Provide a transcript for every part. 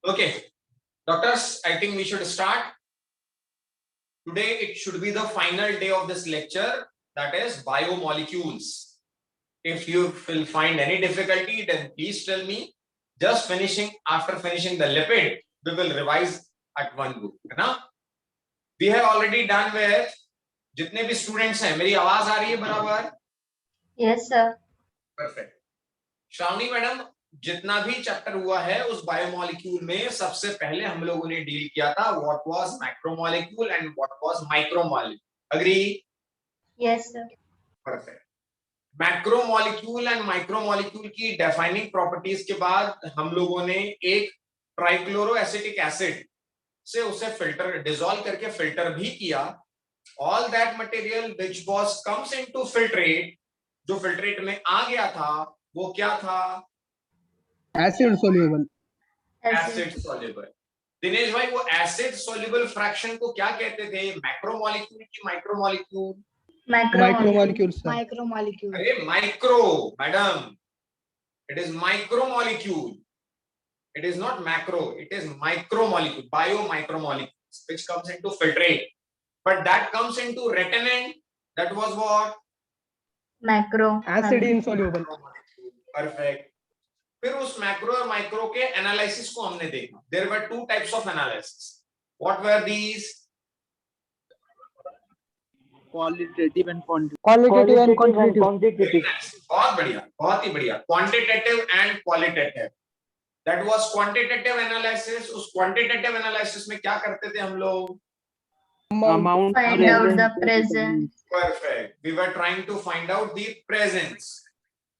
Okay, doctors, I think we should start. Today it should be the final day of this lecture, that is biomolecules. If you will find any difficulty, then please tell me. Just finishing, after finishing the lipid, we will revise at one go, है ना? We have already done with जितने भी students हैं, मेरी आवाज आ रही है बराबर? Yes, sir. Perfect. Shravani madam, जितना भी चैप्टर हुआ है उस बायोमोलिक्यूल में सबसे पहले हम लोगों ने डील किया था what was macromolecule and what was micromolecule. Agree? Yes, sir. Perfect. Macromolecule and micromolecule की डिफाइनिंग प्रॉपर्टीज के बाद हम लोगों ने एक ट्राइक्लोरोएसिटिक एसिड से उसे फिल्टर डिसॉल्व करके फिल्टर भी किया. All that material which was comes into filtrate, जो फिल्ट्रेट में आ गया था वो क्या था? Acid soluble. Acid soluble. Dinesh भाई, वो एसिड सोल्यूबल फ्रैक्शन को क्या कहते थे? मैक्रोमोलिक्यूल की माइक्रोमोलिक्यूल? Micromolecule sir. Micromolecule. अरे micro madam, it is micromolecule. It is not macro, it is micromolecule, biomicromolecules, which comes into filtrate. But that comes into retinant. That was what? Macro. Acid insoluble. Perfect. फिर उस macro और micro के analysis को हमने देखा. There were two types of analysis. What were these? Qualitative and quantitative. Qualitative and quantitative. बहुत बढ़िया, बहुत ही बढ़िया. Quantitative and qualitative. That was quantitative analysis. उस quantitative analysis में क्या करते थे हम लोग? Amount. Find out the presence. Perfect. We were trying to find out the presence.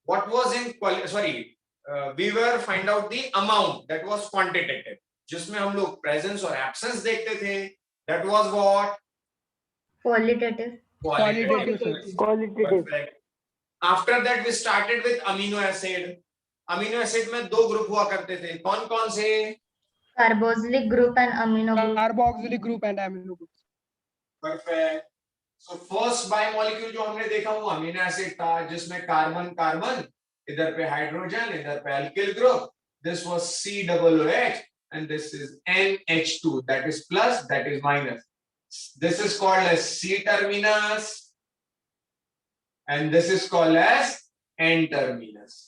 What was in we were find out the amount. That was quantitative. जिसमें हम लोग presence और absence देखते थे. That was what? Qualitative. Qualitative, sir. Qualitative. Perfect. After that we started with amino acid. Amino acid में दो group हुआ करते थे. कौन कौन से? Carboxylic group and amino group. Carboxylic group and amino group. Perfect. So first biomolecule जो हमने देखा वो अमीनो एसिड था, जिसमें कार्बन कार्बन, इधर पे हाइड्रोजन, इधर पे alkyl group. This was COOH and this is NH2, that is plus, that is minus. This is called as C terminus and this is called as N terminus.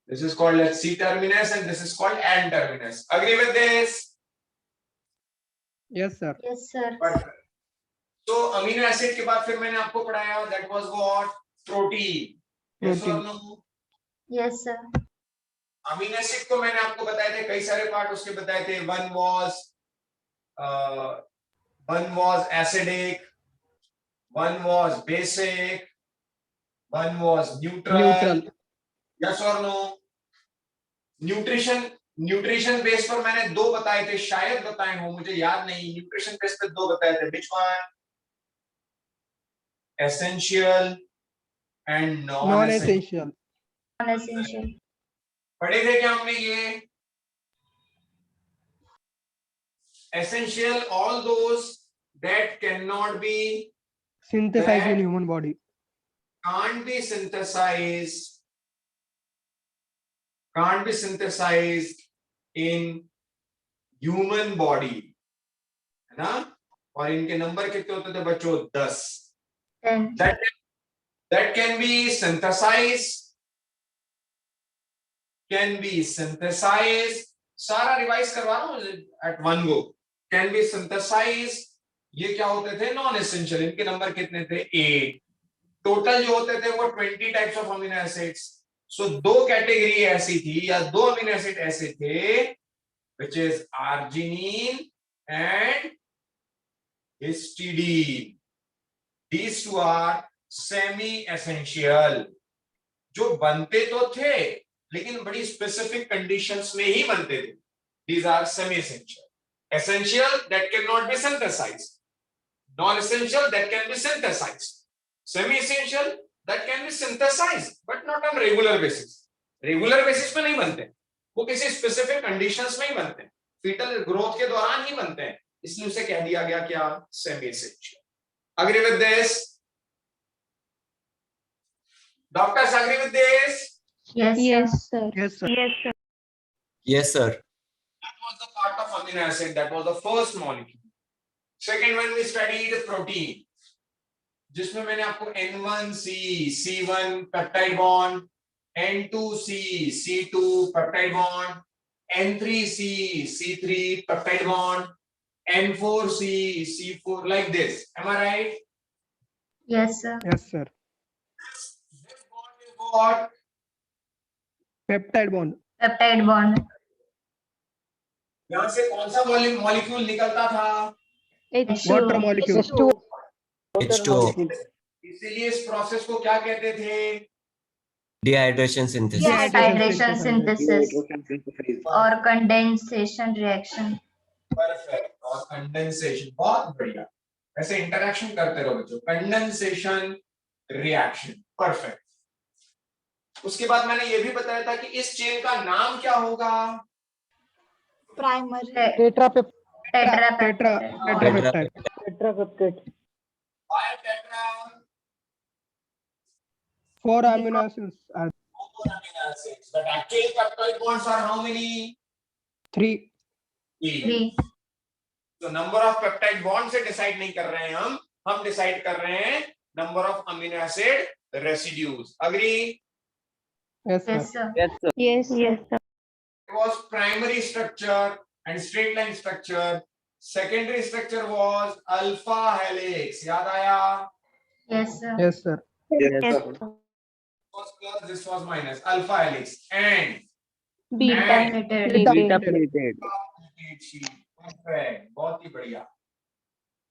This is called as C terminus and this is called N terminus. Agree with this? Yes sir. Yes, sir. Perfect. So amino acid के बाद फिर मैंने आपको पढ़ाया, that was what? Protein. Yes or no? Yes, sir. Amino acid को मैंने आपको बताए थे, कई सारे पार्ट उसके बताए थे. One was acidic, one was basic, one was neutral. Yes or no? Nutrition base पर मैंने दो बताए थे, शायद बताए हो, मुझे याद नहीं. न्यूट्रिशन बेस पर दो बताए थे. Which one? Essential and non essential. Non-essential. पढ़े थे क्या हमने ये? Essential, all those that cannot be synthesised in human body. can't be synthesized in human body, है ना? और इनके नंबर कितने होते थे बच्चों? 10. 10. That can be synthesized. सारा रिवाइज करवा रहा हूं at one go. Can be synthesized. ये क्या होते थे? Non essential. इनके नंबर कितने थे? 8. टोटल जो होते थे वो 20 टाइप्स ऑफ अमीनो एसिड्स. सो दो कैटेगरी ऐसी थी या दो अमीनो एसिड ऐसे थे which is arginine and histidine. These two are semi essential. जो बनते तो थे लेकिन बड़ी स्पेसिफिक कंडीशंस में ही बनते थे. These are semi essential. Essential that cannot be synthesized. Non essential that can be synthesized. Semi essential that can be synthesized but not on regular basis. Regular basis पे नहीं बनते, वो किसी स्पेसिफिक कंडीशंस में ही बनते हैं, फीटल ग्रोथ के दौरान ही बनते हैं, इसलिए उसे कह दिया गया क्या? Semi essential. Agree with this? Doctors agree with this? Yes, Yes, sir. Yes sir. Yes, sir. Yes, sir. That was the part of amino acid. That was the first molecule. Second one we studied protein, जिसमें मैंने आपको N1C C1 peptide bond, N2C C2 peptide bond, N3C C3 peptide bond, N4C C4, like this. Am I right? Yes, sir. Yes, sir. This bond is what? Peptide bond. Peptide bond. यहाँ से कौन सा molecule निकलता था? Water molecule. H2. H2O. इसीलिए इस process को क्या कहते थे? Dehydration synthesis. Dehydration synthesis synthesis. or condensation reaction. Perfect. और कंडेंसेशन, बहुत बढ़िया. ऐसे इंटरेक्शन करते रहो बच्चों. Condensation reaction, perfect. उसके बाद मैंने ये भी बताया था कि इस चेन का नाम क्या होगा? Primary. Tetrapeptide. Tetrapeptide. Tetrapeptide. Why tetra? 4 amino acids are 4 amino acids. But actually peptide bonds are how many? 3. 3. तो नंबर ऑफ पेप्टाइड बॉन्ड से डिसाइड नहीं कर रहे हैं हम डिसाइड कर रहे हैं number of amino acid residues. Agree? Yes, Yes, sir. sir. Yes, sir. Yes, sir. It was primary structure and straight line structure. Secondary structure was alpha helix. याद आया? Yes, sir. Yes, sir. Yes, Yes, sir. sir. This was plus, this was minus. Alpha helix and Beta And- plated. Beta plated. perfect. बहुत ही बढ़िया.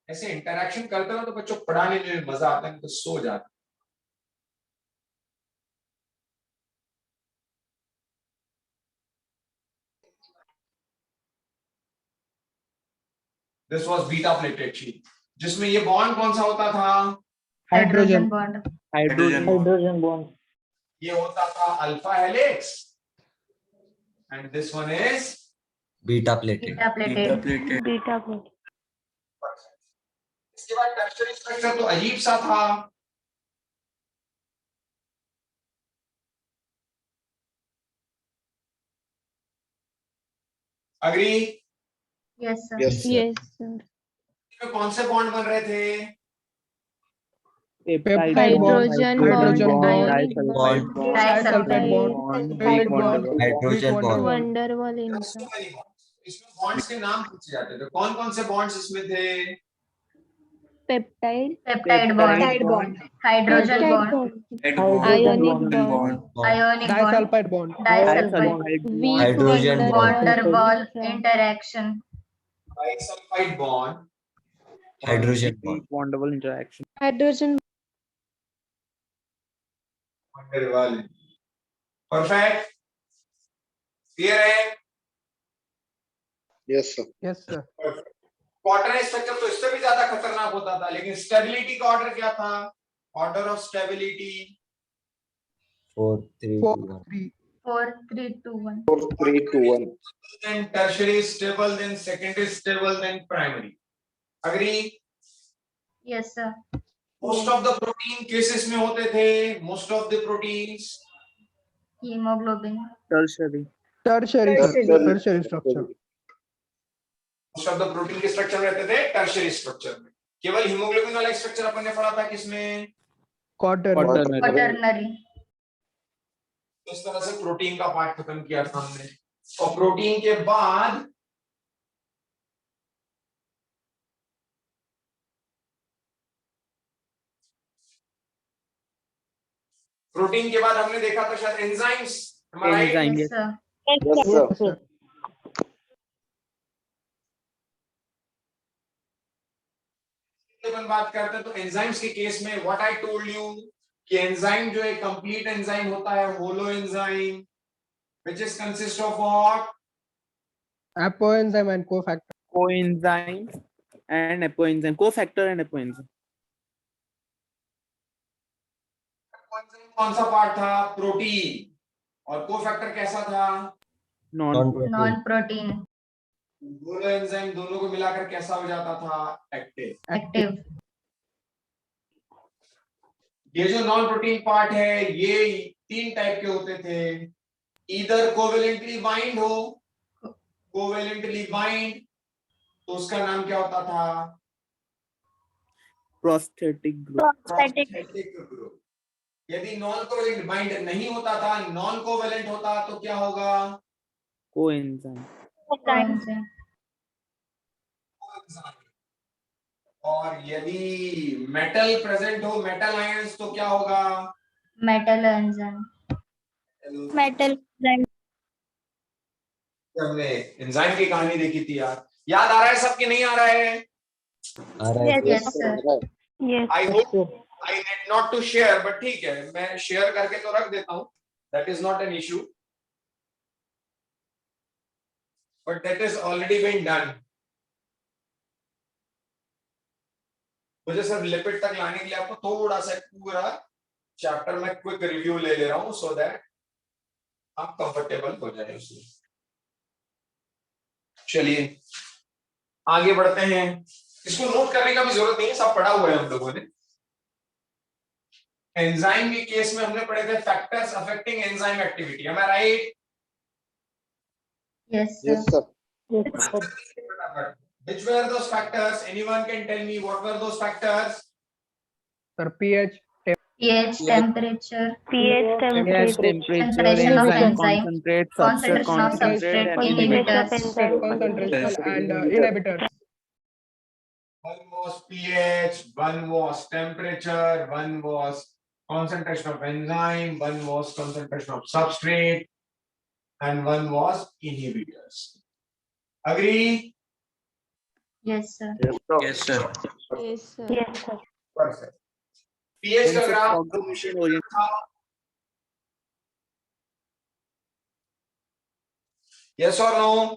ऐसे interaction करते रहो तो बच्चों पढ़ाने में मजा आता है, तो सो जाते. This was beta plated sheet, जिसमें ये बॉन्ड कौन सा होता था? Hydrogen bond. Hydrogen bond. ये होता था alpha helix and this one is Beta plated. Beta plated. Beta plated. इसके बाद टर्शियरी स्ट्रक्चर तो अजीब सा था. Agree? Yes, sir. Yes, sir. इसमें कौन से बॉन्ड बन रहे थे? Peptide Hydrogen bond, bond, ionic ionic bond, bond, Disulfide bond, Sulfide bond, hydrogen bond. van der Waal So intra. many bonds. इसमें बॉन्ड्स के नाम पूछे जाते थे. कौन कौन से बॉन्ड्स इसमें थे? Peptide, Peptide bond. Hydrogen peptide bond. bond, ionic bond, Ionic bond. disulfide bond, Disulfide. weak Hydrogen van der bond. Van der Waal intra. interaction. Disulfide bond. Hydrogen bond. Van der Waal interaction. Hydrogen Van der Waal. Perfect. Clear है? yes sir. Quarter structure तो इससे भी ज्यादा खतरनाक होता था, लेकिन stability का ऑर्डर क्या था? Order of stability 4, 3, 2, 1. 4, 3. 4, 3, 2, 1. 3, 2, 1. then tertiary stable, then secondary stable, then primary. Agree? Yes, sir. Most of the protein cases में होते थे. Most of the proteins. Hemoglobin. Tertiary. Tertiary, sir. Tertiary structure. Most of the protein के structure रहते थे tertiary structure में. केवल haemoglobin वाला structure अपन ने पढ़ा था किसमें? Quaternary. Quaternary. इस तरह से प्रोटीन का पार्ट खत्म किया था हमने. और प्रोटीन के बाद हमने देखा था शायद enzymes. Enzyme. Yes, sir. Yes, sir. अपन बात करते हैं तो एंजाइम्स के केस में व्हाट आई टोल्ड यू कि एंजाइम जो है कंप्लीट एंजाइम होता है holo enzyme which is consist of what? Apoenzyme and cofactor. Coenzyme and apoenzyme. Cofactor and apoenzyme. कौन सा पार्ट था? प्रोटीन. और कोफैक्टर कैसा था? Non-protein. Non-protein. दोनों एंजाइम दोनों को मिलाकर कैसा हो जाता था? एक्टिव. Active. ये जो नॉन प्रोटीन पार्ट है ये 3 टाइप के होते थे. ईदर कोवेलेंटली बाइंड हो कोवेलेंटली बाइंड तो उसका नाम क्या होता था? Prosthetic group. Prosthetic group. यदि नॉन कोवेलेंट बाइंड नहीं होता था, नॉन कोवेलेंट होता तो क्या होगा? Coenzyme. coenzyme, और यदि मेटल प्रेजेंट हो, मेटल आयंस तो क्या होगा? metal enzyme, Metal enzyme. हमने एंजाइम की कहानी देखी थी यार, याद आ रहा है सबके? नहीं आ रहा है? आ रहा है yes sir, Yes. I hope I need not to share, but ठीक है, मैं शेयर करके तो रख देता हूं, that is not an issue, but that is already been done. मुझे सिर्फ लिपिड तक लाने के लिए आपको थोड़ा सा पूरा चैप्टर में क्विक रिव्यू ले रहा हूं, सो दैट आप कंफर्टेबल हो जाए उसमें। चलिए आगे बढ़ते हैं। इसको नोट करने का भी जरूरत नहीं है, सब पढ़ा हुआ है हम लोगों ने। एंजाइम के केस में हमने पढ़े थे factors affecting enzyme activity, am I right? yes sir, Which were those factors? Anyone can tell me what were those factors? Sir, pH, pH, temperature, pH, Gas, temperature, temperature, concentration of enzyme, enzyme, concentrate, substrate, concentration of concentrate, substrate, and inhibitors, substrate concentration and inhibitors. One was pH, one was temperature, one was concentration of enzyme, one was concentration of substrate, and one was inhibitors. Agree? yes sir, Yes, sir. yes sir, yes sir, Perfect. pH का Concept graph cognition orient- था। Yes or no?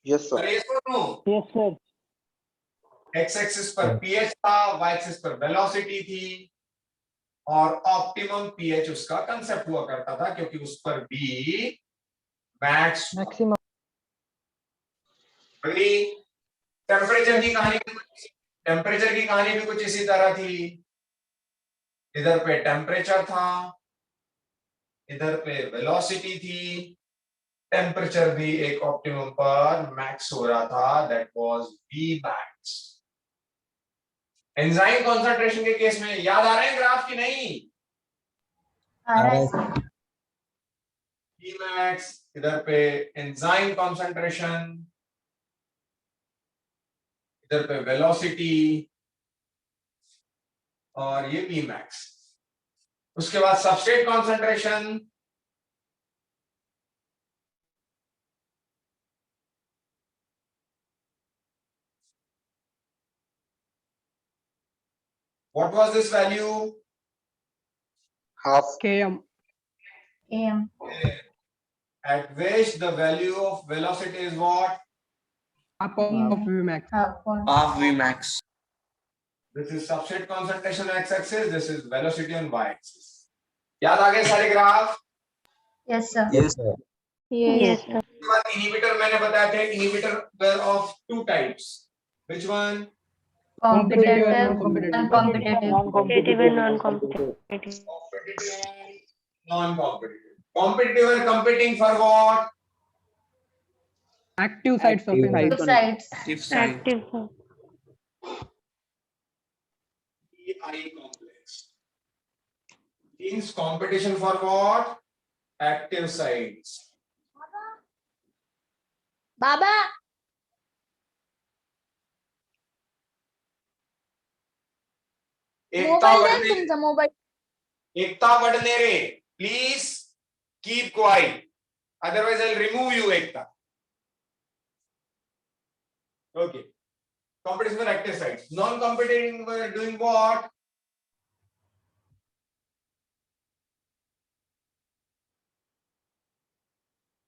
Yes, sir. Yes or no? Yes, sir. X axis पर pH था, Y axis पर velocity थी, और optimum pH उसका concept हुआ करता था, क्योंकि उस पर भी मैक्स Maximum. टेम्परेचर की कहानी भी टेम्परेचर की कहानी भी कुछ इसी तरह थी। इधर पे टेम्परेचर था, इधर पे वेलोसिटी थी, टेम्परेचर भी एक ऑप्टिमम पर मैक्स हो रहा था, that was V max. Enzyme concentration के केस में याद आ रहे हैं ग्राफ की नहीं? आ रहा है sir, V मैक्स, इधर पे एंजाइम कंसंट्रेशन, इधर पे वेलोसिटी, और ये V मैक्स। उसके बाद substrate concentration, what was this value? Half. Km. AM, At which the value of velocity is what? Half of Vmax. half one, Half Vmax. This is substrate concentration x-axis, this is velocity on y-axis. याद आ गए सारे graph? yes sir, Yes, sir. yes sir, inhibitor मैंने बताया था, inhibitor were of two types. Which one? competitive non-competitive. and competitive, competitive and non-competitive, Competitive and non-competitive. Competitive and competing for what? Active sites of Active enzyme. two sides, Active site. active site, PI complex. Means competition for what? Active sites. Baba, Ekta Vadnere, please keep quiet. Otherwise, I'll remove you, Ekta. Okay. Competition for active sites. Non-competing were doing what?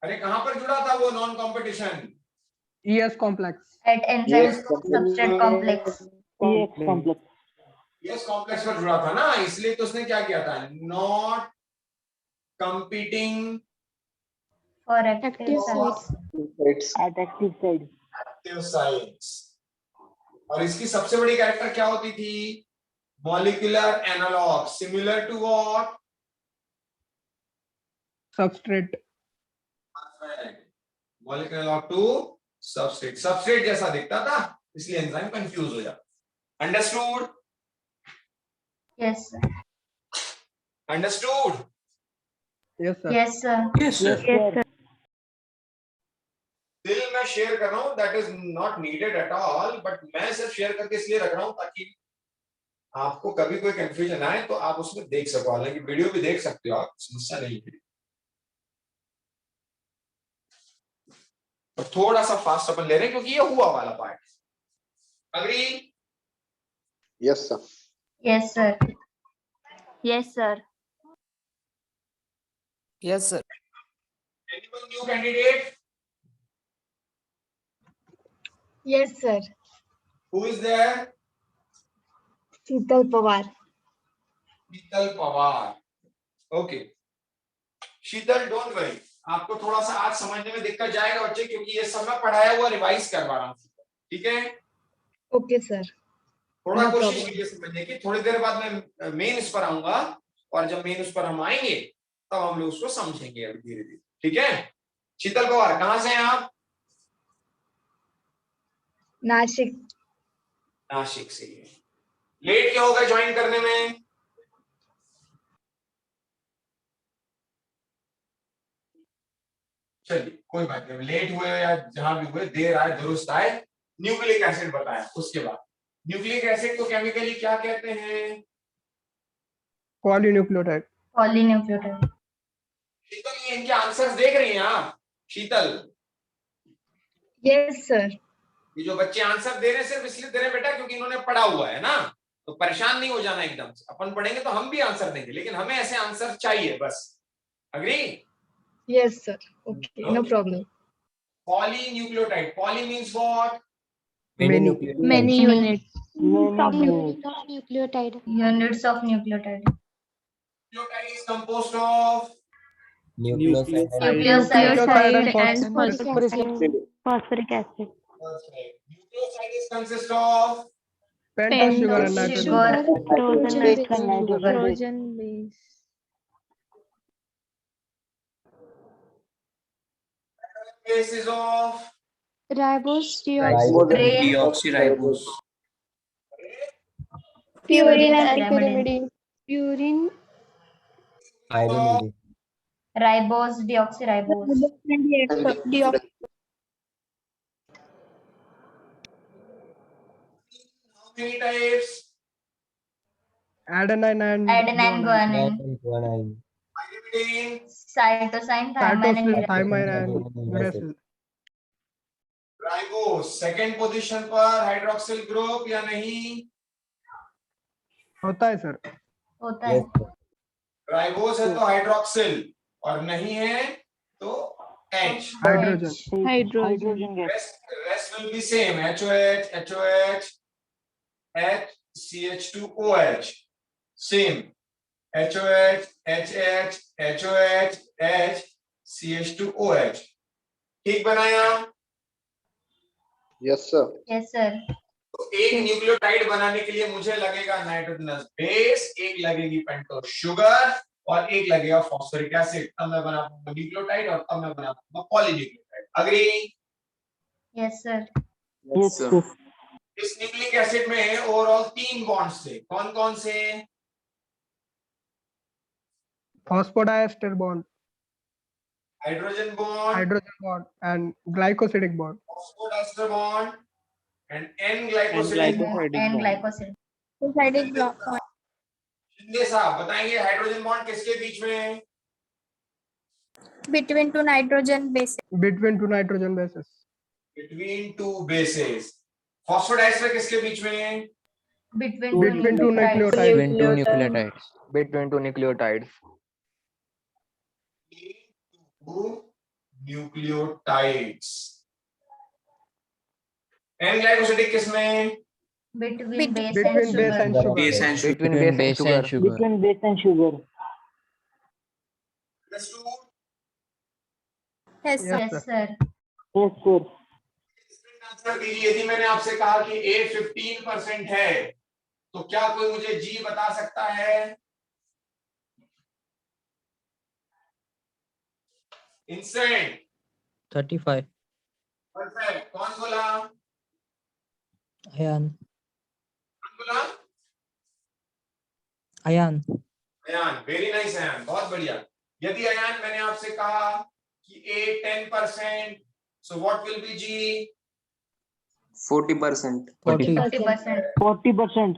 अरे कहां पर जुड़ा था वो non competition? ES complex. at enzyme substrate complex, EX complex. Yes complex पर जुड़ा था ना, इसलिए तो उसने क्या किया था? Not competing for active active sites, sites, It's At active site. Active sites. और इसकी सबसे बड़ी कैरेक्टर क्या होती थी? Molecular analogue, similar to what? Substrate. Molecular lock to substrate, substrate जैसा दिखता था इसलिए एंजाइम कंफ्यूज हो जाता। Understood? Yes, sir. Understood? Yes, sir. Yes, sir. Yes, sir. Yes, sir. दिल मैं शेयर कर रहा हूं, that is not needed at all, but मैं सिर्फ शेयर करके इसलिए रख रहा हूं ताकि आपको कभी कोई कंफ्यूजन आए तो आप उसमें देख सको। हालांकि वीडियो भी देख सकते हो आप, समस्या नहीं है। तो थोड़ा सा फास्ट अपन ले रहे हैं क्योंकि ये हुआ वाला part. Agree? Yes, sir. Yes, sir. Yes, sir. Yes, sir. Anyone new candidate? Yes, sir. Who is there? Sheetal Pawar. Sheetal Pawar. Okay Sheetal, don't worry, आपको थोड़ा सा आज समझने में दिक्कत जाएगा बच्चे, क्योंकि ये सब मैं पढ़ाया हुआ रिवाइज करवा रहा हूँ। ठीक है, Okay, sir. थोड़ा No कोशिश problem. कीजिए समझने की। थोड़ी देर बाद मैं मेन पर आऊंगा और जब मेन पर हम आएंगे तब हम लोग उसको समझेंगे अभी धीरे धीरे। ठीक है, शीतल पवार कहाँ से हैं आप? Nashik. नासिक से। लेट क्या होगा ज्वाइन करने में? चलिए कोई बात नहीं, लेट हुए या जहां भी हुए, देर आए दुरुस्त आए। न्यूक्लिक एसिड बताया, उसके बाद न्यूक्लिक एसिड को केमिकली क्या कहते हैं? Polynucleotide. Polynucleotide. शीतल, ये इनके आंसर्स देख रही हैं आप? शीतल, Yes, sir. ये जो बच्चे आंसर दे रहे हैं सिर्फ इसलिए दे रहे हैं बेटा क्योंकि इन्होंने पढ़ा हुआ है ना, तो परेशान नहीं हो जाना एकदम से। अपन पढ़ेंगे तो हम भी आंसर देंगे, लेकिन हमें ऐसे आंसर चाहिए बस। Agree? Yes, sir. Okay, no problem. Polynucleotide, poly means what? Many. Many units. Nucleotide. Units of nucleotide. Nucleotide is composed of Nucleoside. Nucleoside and phosphoric phosphoric acid. Nucleoside is consist of pentose sugar and Pentose nitrogen. sugar. Trojan base. bases of Ribose, Deoxyribose. purine and pyrimidine. Purine, Pyrimidine. Ribose, deoxyribose. how many types? Adenine and Adenine, guanine. Guanine. Pyrimidine, Cytosine, thymine, and cytosine, uracil. thymine and uracil. Ribose second position पर hydroxyl group या नहीं? होता है sir. होता है। Yes, sir. Ribose है तो hydroxyl और नहीं है तो H. Hydrogen. hydrogen. Rest will be same. HOH, HOH, H, CH2OH. Same. HOH, HH, HOH, H, CH2OH. ठीक बनाया? Yes, sir. Yes, sir. तो एक न्यूक्लियोटाइड बनाने के लिए मुझे लगेगा नाइट्रोजनस बेस, एक लगेगी पेंटोज शुगर और एक लगेगा फॉस्फोरिक एसिड। तब मैं बना पाऊंगा न्यूक्लियोटाइड और तब मैं बना पाऊंगा polynucleotide. Agree? Yes, sir. Yes, sir. इस न्यूक्लिक एसिड में ओवरऑल 3 बॉन्ड्स थे। कौन कौन से? Phosphodiester bond, hydrogen bond, hydrogen bond, and glycosidic bond. Phosphodiester bond and an glycosidic bond. Glycosidic And bond. glycoside. Shinde साहब बताएंगे हाइड्रोजन बॉन्ड किसके बीच में? between two nitrogen bases. Between two nitrogen bases. Between two bases. फॉस्फोडाइस्टर किसके बीच में? Between Two nucleotides. Between two nucleotides. Nucleotides. An glycosidic किसमें? between base Between and base and sugar. sugar. Base and sugar. Between base and sugar. Understood? Yes, sir. Yes, sir. Answer दीजिए। यदि मैंने आपसे कहा कि A 15% है तो क्या कोई मुझे G बता सकता है? इंस्टेंट 35. परफेक्ट। कौन बोला? Ayan. कौन बोला? Ayan. Ayan, very nice Ayan, बहुत बढ़िया। यदि अयान मैंने आपसे कहा कि A 10%, so what will be G? 40%. 40%. 40%.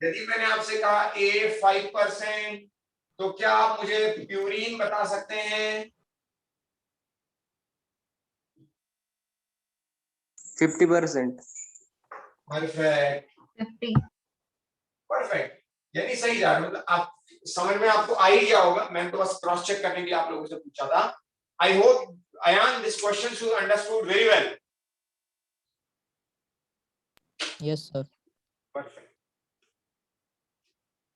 यदि मैंने आपसे कहा A 5%, तो क्या आप मुझे प्यूरिन बता सकते हैं? 50%. परफेक्ट 50. परफेक्ट। यानी सही जा रहे हो, मतलब आप समझ में आपको आ ही गया होगा। मैंने तो बस क्रॉस चेक करने के लिए आप लोगों से पूछा था। I hope Ayan this question you understood very well. Yes, sir. Perfect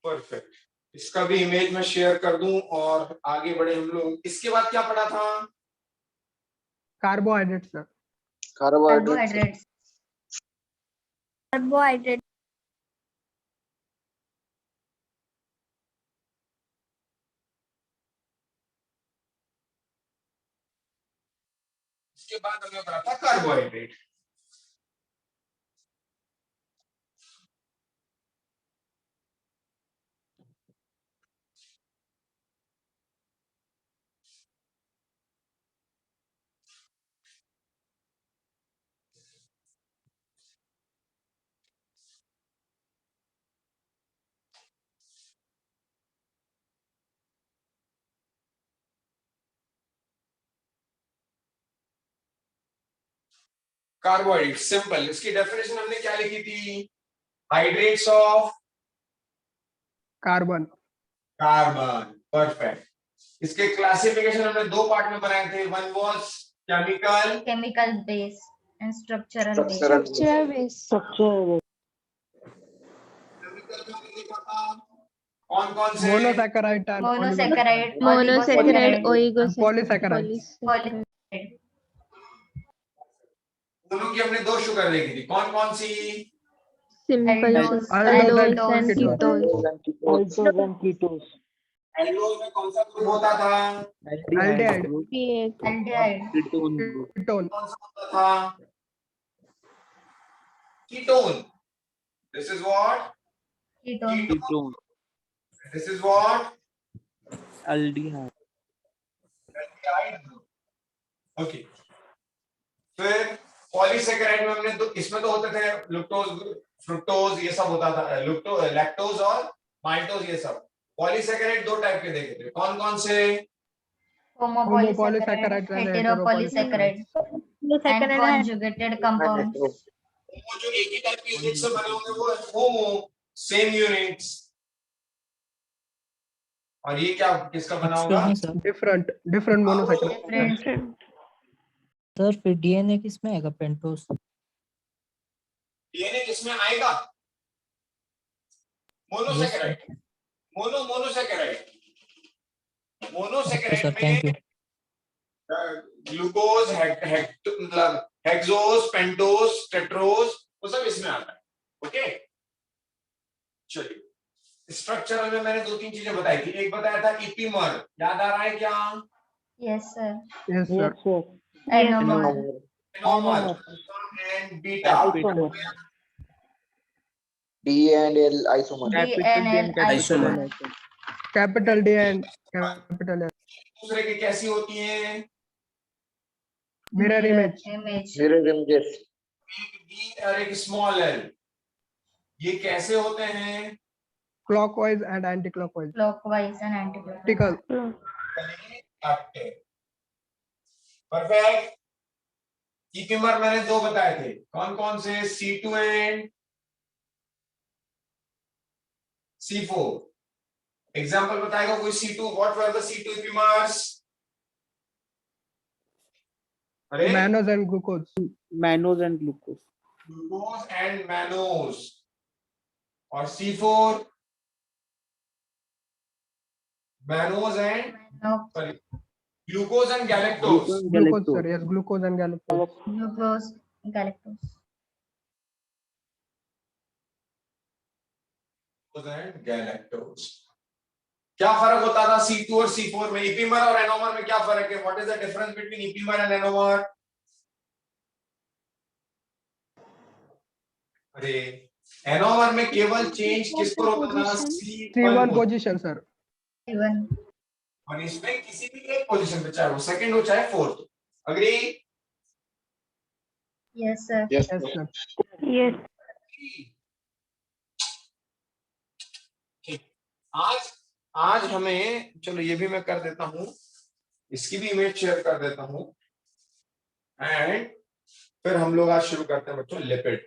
perfect. इसका भी इमेज मैं शेयर कर दूं और आगे बढ़े हम लोग। इसके बाद क्या पढ़ा था? Carbohydrates, sir. Carbohydrates. Carbohydrate. इसके बाद हमने पढ़ा था कार्बोहाइड्रेट। कार्बोहाइड्रेट सिंपल, इसकी डेफिनेशन हमने क्या लिखी थी? Hydrates of Carbon. Carbon. Perfect. इसके क्लासिफिकेशन हमने दो पार्ट में बनाए थे। One was chemical, Chemical base and structural base. Structure base. Structure. Chemical में हमने लिखा था कौन कौन से? Monosaccharide and Monosaccharide, Monosaccharide, oligosaccharide, polysaccharides. polysaccharide. दोनों की हमने दो शुगर देखी थी, कौन कौन सी? simple Aldose, aldose aldose and aldose. ketones. Aldose and ketones. Aldose में कौन सा ग्रुप होता था? Aldehyde. pH. Aldehyde. Ketone. कौन सा होता था? Ketone. This is what? Ketone. Ketone. This is what? Aldehyde. Okay. फिर पॉलीसेकेराइड में हमने तो इसमें तो होते थे लैक्टोज, फ्रुक्टोज, ये सब होता था, लैक्टोज और माल्टोज, ये सब। पॉलीसेकेराइड दो टाइप के देखे थे, कौन कौन से? Homopolysaccharide, Homopolysaccharides and heteropolysaccharide, and conjugated compounds. वो जो एक ही टाइप के यूनिट से बने होंगे वो होमो, सेम यूनिट्स। और ये क्या किसका बना होगा? Sir. Different monosaccharides. Different. Sir, फिर DNA किसमें आएगा? पेंटोस। डीएनए किसमें आएगा? Monosaccharide. Monosaccharide. Monosaccharide sir, thank में ग्लूकोज, मतलब हेक्सोस, पेंटोस, टेट्रोस, वो सब इसमें आता है। ओके, चलिए। स्ट्रक्चरल में मैंने दो तीन चीजें बताई थी। एक बताया था इपीमर, याद आ रहा है क्या? Yes, sir. Yes, sir. Yes, sir. Anomers. Anomer and beta. Isomer. D and L isomer. D and L isomer. Capital D and capital L. दूसरे की कैसी होती हैं? Mirror image. Mirror images. एक बी और एक स्मॉल एल। ये कैसे होते हैं? Clockwise and anti-clockwise. Clockwise and anti-clockwise. Vertical. Perfect. इपीमर मैंने दो बताए थे, कौन कौन से? C2 and C4। एग्जांपल बताएगा कोई? C2, what were the C2 इपीमर्स? अरे Mannose and glucose. Mannose and glucose. Glucose and mannose. और C4 mannose and No, glucose and galactose. Glucose, sir. Yes, glucose and galactose. glucose, galactose. And galactose. क्या फर्क होता था C2 और C4 में? इपीमर और anomer में क्या फर्क है? What is the difference between इपीमर and anomer? अरे एनोमर में केवल चेंज किस पर होता था? C1 C1 position, sir. Even. और इसमें किसी भी एक पोजीशन पे, चाहे वो सेकंड हो चाहे fourth. Agree? Yes, sir. Yes, Yes, sir. sir. Yes. आज आज हमें, चलो ये भी मैं कर देता हूं, इसकी भी इमेज शेयर कर देता हूं, एंड फिर हम लोग आज शुरू करते हैं बच्चों लिपिड।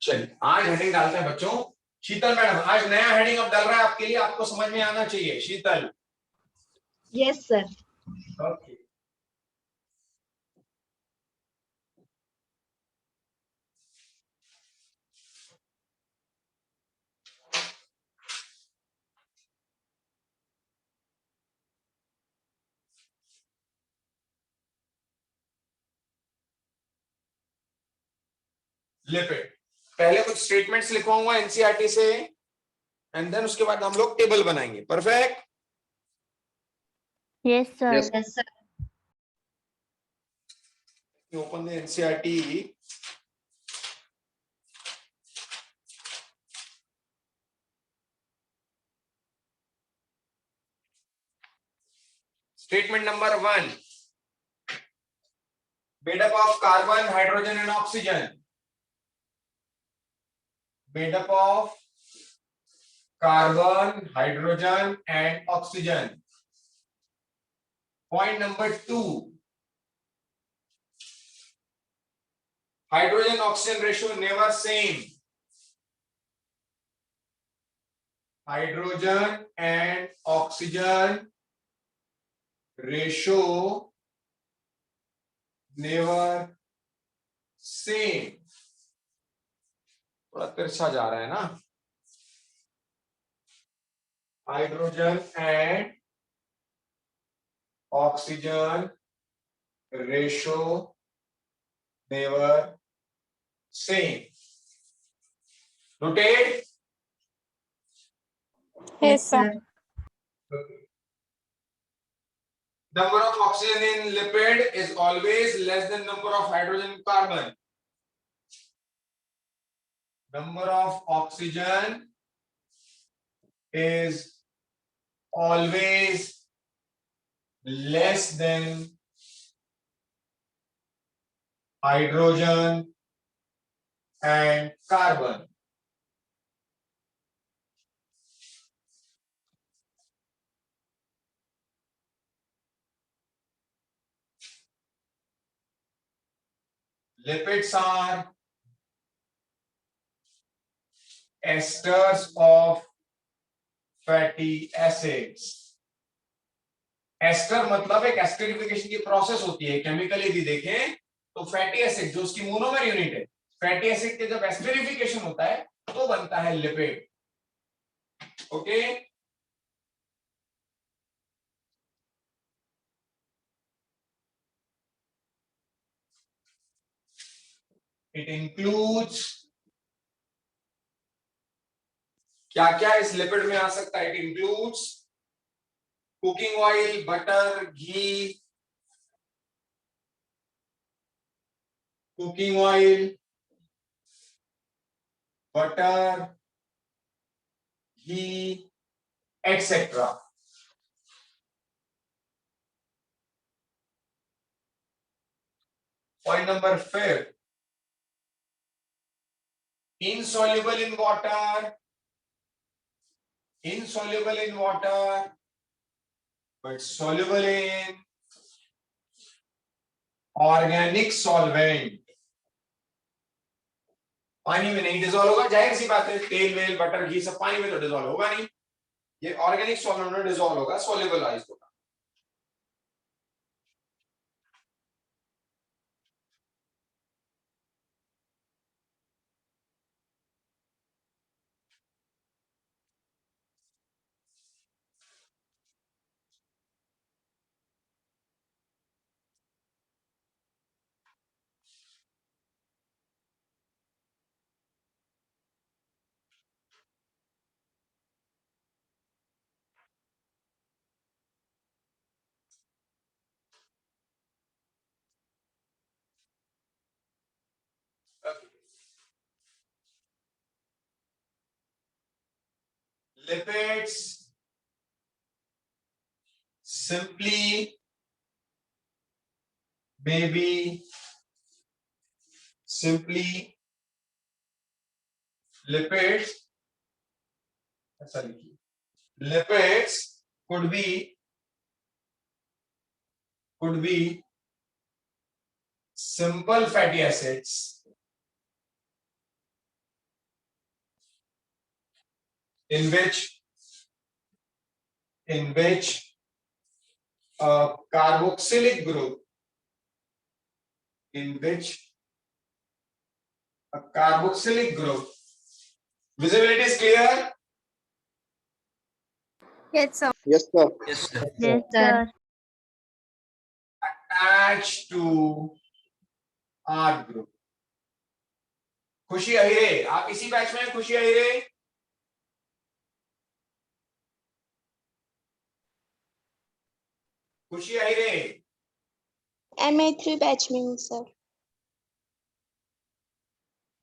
चलिए आज हेडिंग डालते हैं बच्चों। शीतल मैडम, आज नया हेडिंग अब डल रहा है आपके लिए, आपको समझ में आना चाहिए। शीतल। Yes, sir. ओके। लिपिड, पहले कुछ स्टेटमेंट्स लिखवाऊंगा एनसीईआरटी से, एंड देन उसके बाद हम लोग टेबल बनाएंगे। Perfect. Yes, sir. Yes. Yes, sir. Open the NCERT. Statement number 1. Made up of carbon, hydrogen and oxygen. Made up of carbon, hydrogen and oxygen. Point number 2. Hydrogen oxygen ratio never same. Hydrogen and oxygen ratio never same. थोड़ा तिरछा जा रहा है ना। Hydrogen and oxygen ratio never same. Noted? Yes, sir. Number of oxygen in lipid is always less than number of hydrogen and carbon. Number of oxygen is always less than hydrogen and carbon. Lipids are esters of fatty acids. Ester मतलब एक esterification की process होती है chemically भी देखें तो fatty acid जो उसकी मोनोमर यूनिट है, फैटी एसिड के जब एस्टरिफिकेशन होता है तो बनता है लिपिड। ओके, इट इंक्लूड्स, क्या क्या इस लिपिड में आ सकता है? It includes cooking oil, butter, ghee, cooking oil, butter, ghee etcetera. Point number 5, insoluble in water, insoluble in water, but soluble in organic solvent. पानी में नहीं डिसॉल्व होगा, जाहिर सी बात है, तेल वेल बटर घी सब पानी में तो डिसॉल्व होगा नहीं, ये ऑर्गेनिक सॉल्वेंट में डिसॉल्व होगा, सोल्यूबलाइज होगा। Lipids simply maybe simply lipids, sorry, lipids could be simple fatty acids in which a carboxylic group visibility is clear. Yes, sir. Yes, sir. Yes, Sir. sir. Attached to R group. खुशी अहिरे, आप इसी batch में हैं? खुशी अहिरे, खुशी Ahire, MA3 batch में हूँ sir.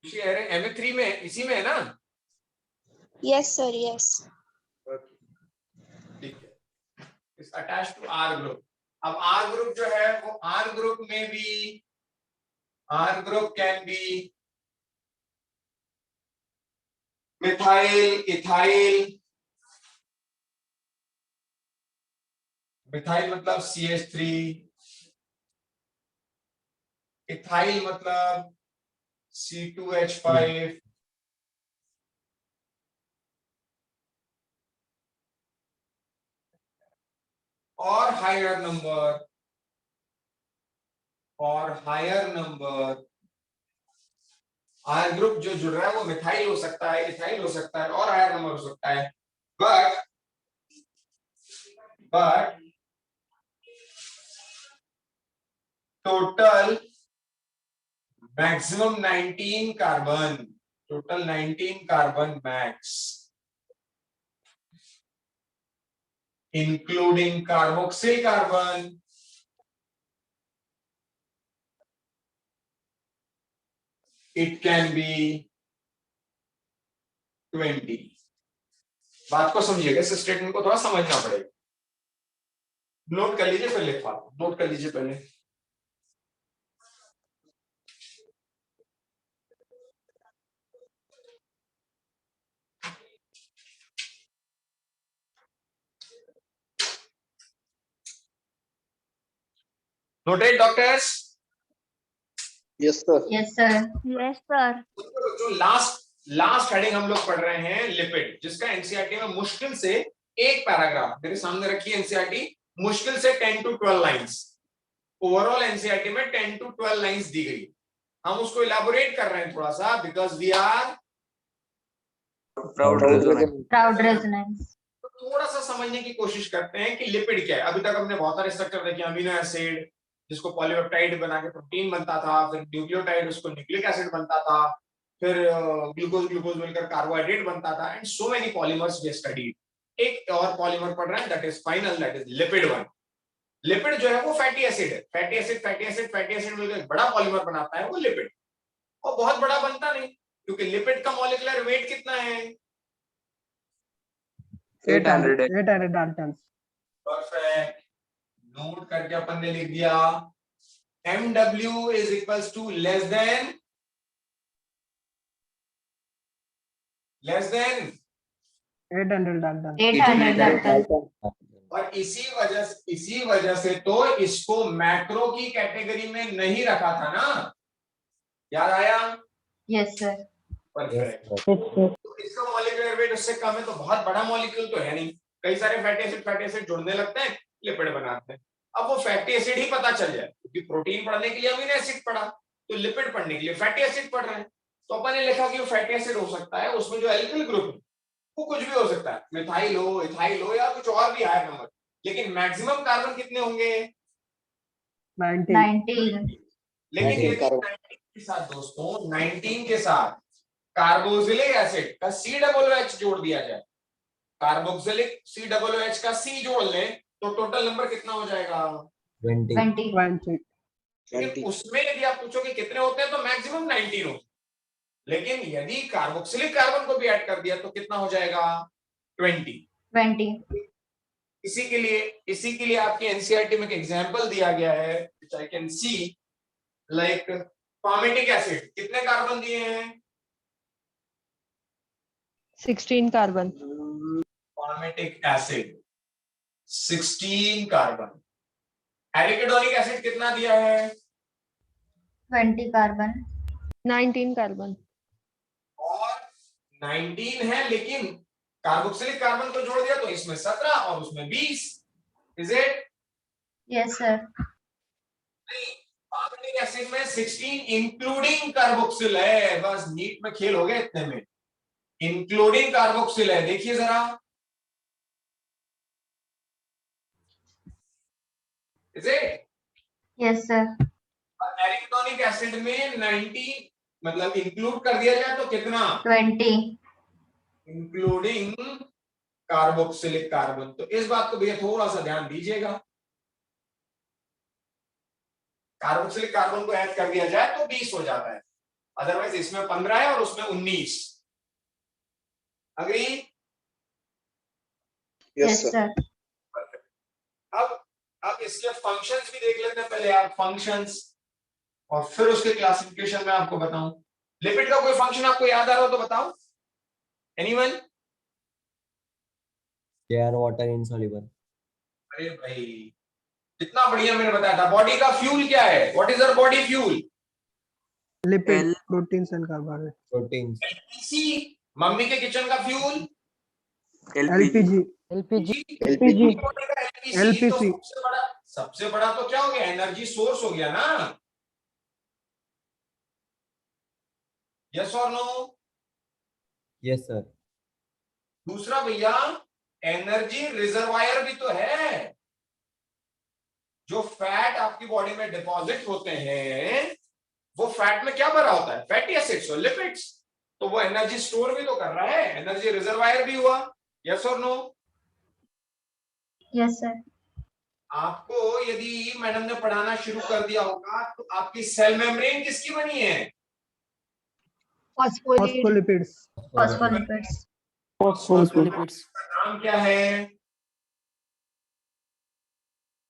खुशी अहिरे MA3 में इसी में है ना? Yes sir, yes. ठीक है, इस अटैच टू आर ग्रुप। अब आर ग्रुप जो है वो आर ग्रुप में भी R group can be methyl, ethyl, methyl मतलब CH3, इथाइल मतलब C2H5, और हायर नंबर आर ग्रुप जो जुड़ रहा है वो मिथाइल हो सकता है, इथाइल हो सकता है, और हायर नंबर हो सकता है। But total maximum 19 carbon, total 19 carbon max, including carboxyl carbon, it can be 20। बात को समझिएगा, इस स्टेटमेंट को थोड़ा समझना पड़ेगा। नोट कर लीजिए, फिर लिखवा नोट कर लीजिए पहले। Noted doctors? Yes, sir. Yes, sir. Yes sir. जो लास्ट हेडिंग हम लोग पढ़ रहे हैं लिपिड, जिसका एनसीईआरटी में मुश्किल से एक पैराग्राफ मेरे सामने रखी है। एनसीईआरटी मुश्किल से 10 to 12 लाइंस, ओवरऑल एनसीईआरटी में 10 to 12 लाइंस दी गई। हम उसको इलाबोरेट कर रहे हैं थोड़ा सा, because we are Proud resonance. Proud resonance. तो थोड़ा सा समझने की कोशिश करते हैं कि लिपिड क्या है। अभी तक हमने बहुत सारे स्ट्रक्चर देखे, अमीनो एसिड जिसको पॉलीपेप्टाइड बना के प्रोटीन बनता था, फिर न्यूक्लियोटाइड उसको न्यूक्लिक एसिड बनता था, फिर ग्लूकोज मिलकर कार्बोहाइड्रेट बनता था, and so many polymers we studied. एक और पॉलीमर पढ़ रहे हैं, that is final, that is lipid one. Lipid जो है वो फैटी एसिड है, फैटी एसिड मिलकर एक बड़ा पॉलीमर बनाता है, वो लिपिड। और बहुत बड़ा बनता नहीं, क्योंकि लिपिड का मॉलिक्यूलर वेट कितना है? 800 Daltons। परफेक्ट, नोट करके अपन ने लिख दिया MW is equals to less than 800 Daltons। 800 Daltons। और इसी वजह से तो इसको मैक्रो की कैटेगरी में नहीं रखा था ना, याद आया? Yes, sir. Perfect. Yes, sir. तो इसका मॉलिक्यूलर वेट उससे कम है, तो बहुत बड़ा मॉलिक्यूल तो है नहीं। कई सारे फैटी एसिड जुड़ने लगते हैं, लिपिड बनाते हैं। अब वो फैटी एसिड ही पता चल जाए, क्योंकि प्रोटीन पढ़ने के लिए अमीनो एसिड पढ़ा, तो लिपिड पढ़ने के लिए फैटी एसिड पढ़ रहे हैं। तो अपन ने लिखा कि वो फैटी एसिड हो सकता है, उसमें जो एल्किल ग्रुप है वो कुछ भी हो सकता है, मिथाइल हो, इथाइल हो, या कुछ और भी हायर नंबर। लेकिन मैक्सिमम कार्बन कितने होंगे? 19। लेकिन 19 कार्बन। 19 के साथ दोस्तों, 19 के साथ कार्बोक्सिलिक एसिड का COOH जोड़ दिया जाए, कार्बोक्सिलिक COOH का C जोड़ लें, तो टोटल नंबर कितना हो जाएगा? 20। 20। लेकिन उसमें यदि आप पूछोगे कितने होते हैं, तो मैक्सिमम 19 होते हैं। लेकिन यदि कार्बोक्सिलिक कार्बन को भी ऐड कर दिया तो कितना हो जाएगा 20। 20. इसी के लिए आपकी एनसीईआरटी में एक एग्जांपल दिया गया है which I can see, like palmitic acid कितने कार्बन दिए हैं? 16 carbon. Palmitic acid 16 carbon. Arachidonic acid कितना दिया है? 20 carbon. 19 carbon. और 19 है, लेकिन कार्बोक्सिलिक कार्बन को जोड़ दिया तो इसमें 17 और उसमें 20। Is it? Yes, sir. Palmitic acid में 16 इंक्लूडिंग कार्बोक्सिल है, बस नीट में खेल हो गया इतने में, इंक्लूडिंग कार्बोक्सिल है। देखिए जरा, is it? Yes, sir. Arachidonic acid में 19 मतलब इंक्लूड कर दिया जाए तो कितना? 20. Including carboxylic carbon. तो इस बात को भैया थोड़ा सा ध्यान दीजिएगा, कार्बोक्सिलिक कार्बन को ऐड कर दिया जाए तो 20 हो जाता है, अदरवाइज इसमें 15 है और उसमें 19। अग्री? Yes, sir. अब इसके फंक्शंस भी देख लेते हैं पहले यार, फंक्शंस, और फिर उसके क्लासिफिकेशन में आपको बताऊं। लिपिड का कोई फंक्शन आपको याद आ रहा हो तो बताओ, anyone? They are water insoluble. अरे भाई कितना बढ़िया मैंने बताया था। बॉडी का फ्यूल क्या है? What is our body fuel? Lipid, proteins and carbohydrates. Proteins. LPC. Mummy के किचन का fuel LPG. LPG. LPG. LPC. तो सबसे बड़ा तो क्या हो गया? एनर्जी सोर्स हो गया ना। यस और नो? Yes, sir. दूसरा भैया एनर्जी रिजर्वायर भी तो है। जो फैट आपकी बॉडी में डिपॉजिट होते हैं वो फैट में क्या भरा होता है? फैटी एसिड्स और लिपिड्स। तो वो एनर्जी स्टोर भी तो कर रहा है, एनर्जी रिजर्वायर भी हुआ। यस और नो? Yes, sir. आपको यदि मैडम ने पढ़ाना शुरू कर दिया होगा तो आपकी सेल मेम्ब्रेन किसकी बनी है? Phospholipids. Phospholipids. Phospholipids. नाम क्या है?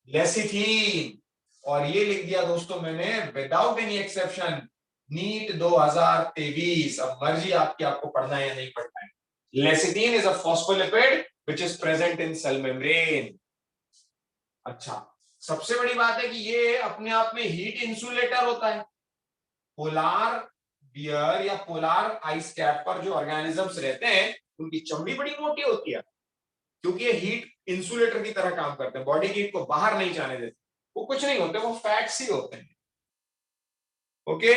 लेसिथीन। और ये लिख दिया दोस्तों मैंने विदाउट एनी एक्सेप्शन, नीट 2023। अब मर्जी आपकी, आपको पढ़ना है या नहीं पढ़ना है। Lecithin is a phospholipid which is present in cell membrane. अच्छा, सबसे बड़ी बात है कि ये अपने आप में हीट इंसुलेटर होता है। पोलार बियर या पोलार आइस कैप पर जो ऑर्गेनिजम्स रहते हैं उनकी चमड़ी बड़ी मोटी होती है, क्योंकि ये हीट इंसुलेटर की तरह काम करते हैं, बॉडी की हीट को बाहर नहीं जाने देते। वो कुछ नहीं होते, वो फैट्स ही होते हैं। ओके,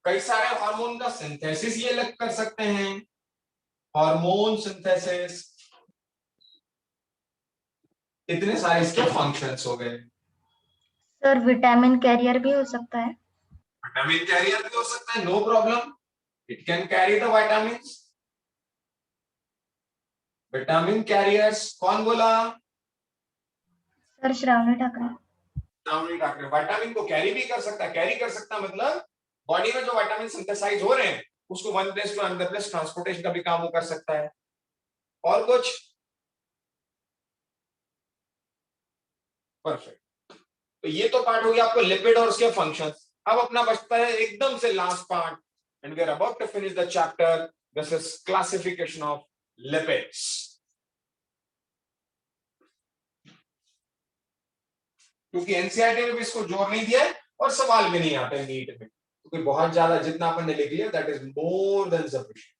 कई सारे हार्मोन का सिंथेसिस ये अलग कर सकते हैं, हार्मोन सिंथेसिस। इतने सारे इसके फंक्शंस हो गए। सर विटामिन कैरियर भी हो सकता है? विटामिन कैरियर भी हो सकता है, no problem, it can carry the vitamins. Vitamin carriers कौन बोला? सर श्रावणी ठाकरे। श्रावणी ठाकरे। विटामिन को कैरी भी कर सकता है। कैरी कर सकता है मतलब बॉडी में जो विटामिन सिंथेसाइज हो रहे हैं उसको one place to another place transportation का भी काम वो कर सकता है। और कुछ? परफेक्ट। तो ये तो पार्ट हो गया आपको लिपिड और उसके फंक्शंस। अब अपना बचता है एकदम से last part, and we are about to finish the chapter. This is classification of lipids. क्योंकि एनसीईआरटी में भी इसको जोर नहीं दिया है और सवाल भी नहीं आते नीट में, क्योंकि बहुत ज्यादा जितना अपन ने लिख लिया that is more than sufficient.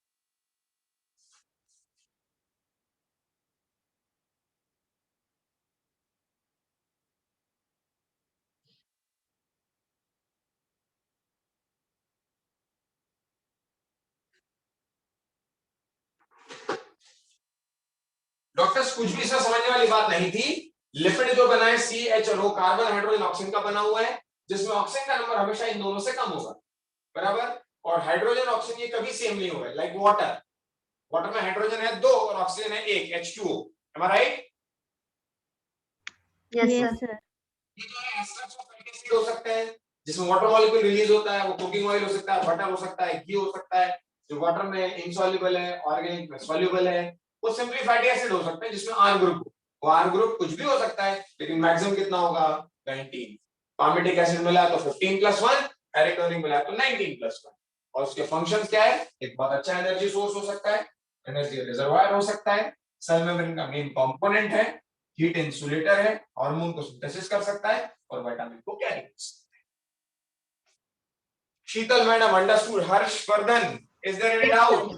Doctors कुछ भी इसमें समझने वाली बात नहीं थी। लिपिड जो बना है CHO कार्बन हाइड्रोजन ऑक्सीजन का बना हुआ है, जिसमें ऑक्सीजन का नंबर हमेशा इन दोनों से कम होगा, बराबर। और हाइड्रोजन ऑक्सीजन ये कभी सेम नहीं होगा, लाइक वाटर। वाटर में हाइड्रोजन है 2 और ऑक्सीजन है 1, H2O। M I right? Yes sir. ये जो है एस्टर्स ऑफ फैटी एसिड हो सकते हैं, जिसमें वाटर मॉलिक्यूल रिलीज होता है, वो कुकिंग ऑयल हो सकता है, बटर हो सकता है, घी हो सकता है, जो वाटर में इनसॉल्युबल है, ऑर्गेनिक में सॉल्युबल है, वो सिंपली फैटी एसिड हो सकता है जिसमें आर ग्रुप, वो आर ग्रुप कुछ भी हो सकता है, लेकिन मैक्सिमम कितना होगा 19। पामिटिक एसिड मिला तो 15+1, एरिथ्रोनिक मिला तो 19+1। और उसके फंक्शंस क्या है? एक बहुत अच्छा एनर्जी सोर्स हो सकता है, एनर्जी रिजर्वायर हो सकता है, सेल मेम्ब्रेन का मेन कंपोनेंट है, हीट इंसुलेटर है, हार्मोन को सिंथेसिस कर सकता है और विटामिन को कैरी कर सकता है। Sheetal madam understood. Harshvardhan, is there any doubt?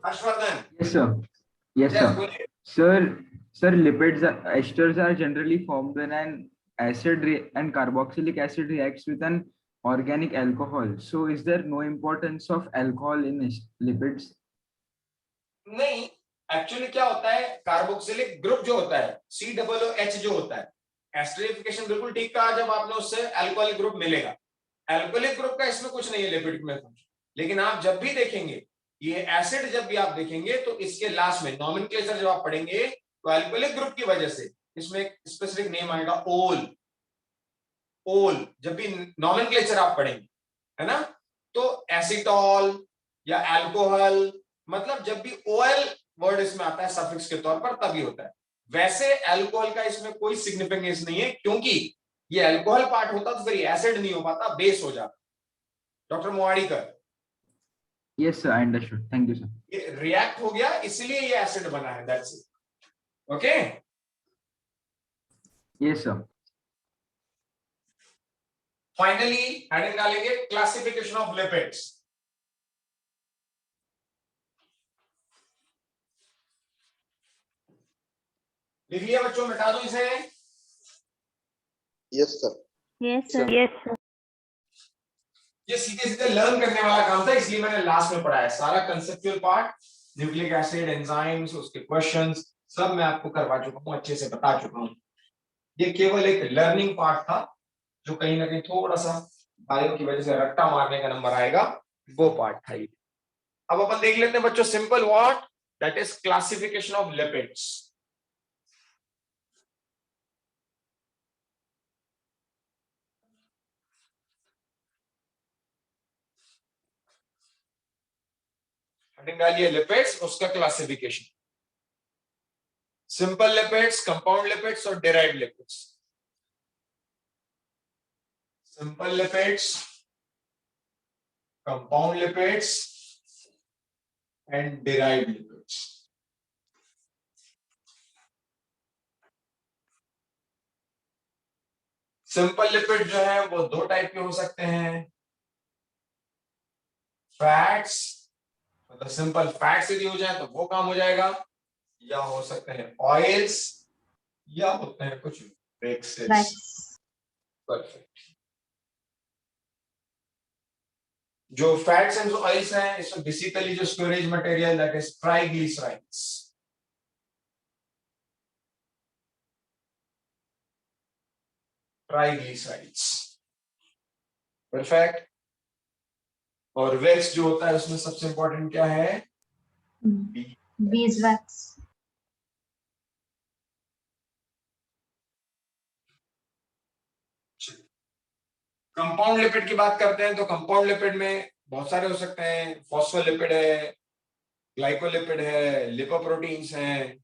Harshvardhan, Yes, sir. Yes, yes, sir. बोलिए। Sir, lipids, esters are generally formed when an and carboxylic acid reacts with an organic alcohol. So, is there no importance of alcohol in lipids? नहीं, actually क्या होता है, carboxylic group जो होता है COOH जो होता है, एस्टरिफिकेशन बिल्कुल ठीक कहा जब आपने उससे अल्कोहलिक ग्रुप मिलेगा। अल्कोहलिक ग्रुप का इसमें कुछ नहीं है लिपिड में फंक्शन, लेकिन आप जब भी देखेंगे ये एसिड, जब भी आप देखेंगे तो इसके लास्ट में नॉमेनक्लेचर जब आप पढ़ेंगे तो अल्कोहलिक ग्रुप की वजह से इसमें एक स्पेसिफिक नेम आएगा ओल। ओल जब भी नॉमेनक्लेचर आप पढ़ेंगे, है ना, तो एसिटॉल या अल्कोहल, मतलब जब भी ओएल वर्ड इसमें आता है सफिक्स के तौर पर तभी होता है। वैसे अल्कोहल का इसमें कोई सिग्निफिकेंस नहीं है, क्योंकि ये अल्कोहल पार्ट होता तो फिर एसिड नहीं हो पाता, बेस हो जाता। Doctor Mowadikar, Yes, sir. I understood. Thank you, sir. ये रिएक्ट हो गया इसलिए ये एसिड बना है, that's it. Okay, Yes, sir. Finally heading डालेंगे क्लासिफिकेशन ऑफ लिपिड्स। लिख लिया बच्चों, मिटा दो इसे। Yes, sir. Yes, sir. Yes, ये सीधे सीधे लर्न करने वाला काम था, इसलिए मैंने लास्ट में पढ़ाया। सारा conceptual part, nucleic acid, enzymes, उसके क्वेश्चंस सब मैं आपको करवा चुका हूं, अच्छे से बता चुका हूं। ये केवल एक लर्निंग पार्ट था जो कहीं ना कहीं थोड़ा सा बायो की वजह से रट्टा मारने का नंबर आएगा, वो पार्ट था ये। अब अपन देख लेते हैं बच्चों, simple what, that is classification of lipids. Heading डालिए लिपिड्स, उसका classification. Simple lipids, compound lipids और derived lipids. Simple lipids, compound lipids and derived lipids. Simple lipid जो है वो दो टाइप के हो सकते हैं, फैट्स, मतलब सिंपल फैट्स यदि हो जाए तो वो काम हो जाएगा, या हो सकते हैं ऑयल्स, या होते हैं कुछ वेक्सेस। परफेक्ट। जो फैट्स एंड ऑयल्स हैं, इसमें बेसिकली जो storage material that is triglycerides. Triglycerides, perfect. और वेक्स जो होता है उसमें सबसे इंपॉर्टेंट क्या है? बीजवैक्स। कंपाउंड लिपिड की बात करते हैं तो कंपाउंड लिपिड में बहुत सारे हो सकते हैं, फॉस्फोलिपिड है, ग्लाइकोलिपिड है, लिपोप्रोटीन्स हैं।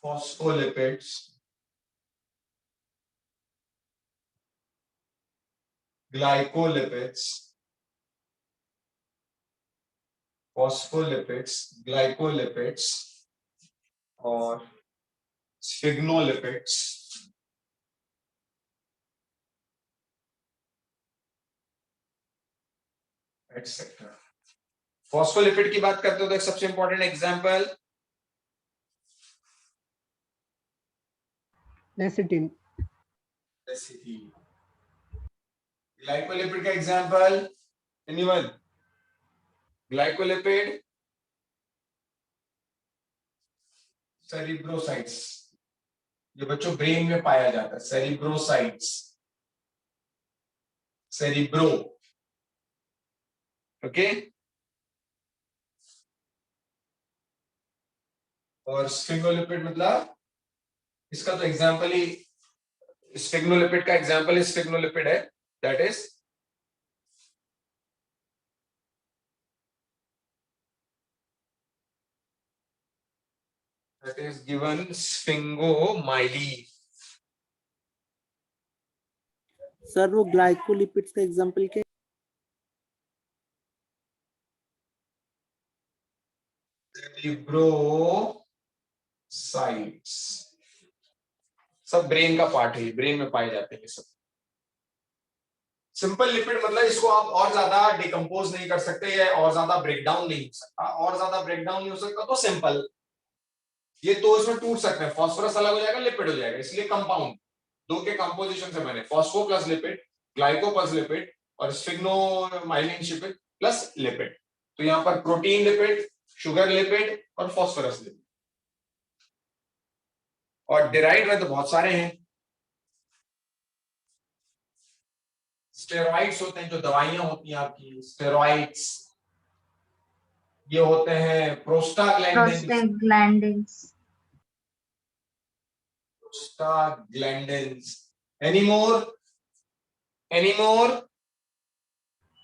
फॉस्फोलिपिड्स, ग्लाइकोलिपिड्स, फॉस्फोलिपिड्स, ग्लाइकोलिपिड्स और स्फिग्नोलिपिड्स। एक्सेट्रा। फॉस्फोलिपिड की बात करते हो तो एक सबसे इंपॉर्टेंट एग्जांपल लेसिटिन। लेसिटिन। ग्लाइकोलिपिड का एग्जांपल एनीवन? ग्लाइकोलिपिड सेरिब्रोसाइट्स, जो बच्चों ब्रेन में पाया जाता है, सेरिब्रोसाइट्स, सेरिब्रो, ओके। और स्फिग्नोलिपिड मतलब इसका तो एग्जांपल ही स्फिग्नोलिपिड का एग्जांपल स्फिग्नोलिपिड है, दैट इज गिवन स्फिंगोमाइली। सर वो ग्लाइकोलिपिड्स का एग्जांपल क्या? एरिथ्रोसाइट्स सब ब्रेन का पार्ट है, ब्रेन में पाए जाते हैं सब। सिंपल लिपिड मतलब इसको आप और ज्यादा डिकम्पोज नहीं कर सकते या और ज्यादा ब्रेकडाउन नहीं हो सकता, और ज्यादा ब्रेकडाउन नहीं हो सकता तो सिंपल, ये तो इसमें टूट सकते हैं, फास्फोरस अलग हो जाएगा, लिपिड हो जाएगा, इसलिए कंपाउंड दो के कंपोजिशन से बने, phospho plus lipid, glyco plus lipid और स्फिग्नोमाइलिन लिपिड प्लस लिपिड। तो यहाँ पर प्रोटीन लिपिड, शुगर लिपिड और फॉस्फोरस लिपिड। और डिराइव्ड में तो बहुत सारे हैं। स्टेरॉइड्स होते हैं, जो दवाइयां होती हैं आपकी, स्टेरॉइड्स ये होते हैं prostaglandins. Prostaglandins. Any more?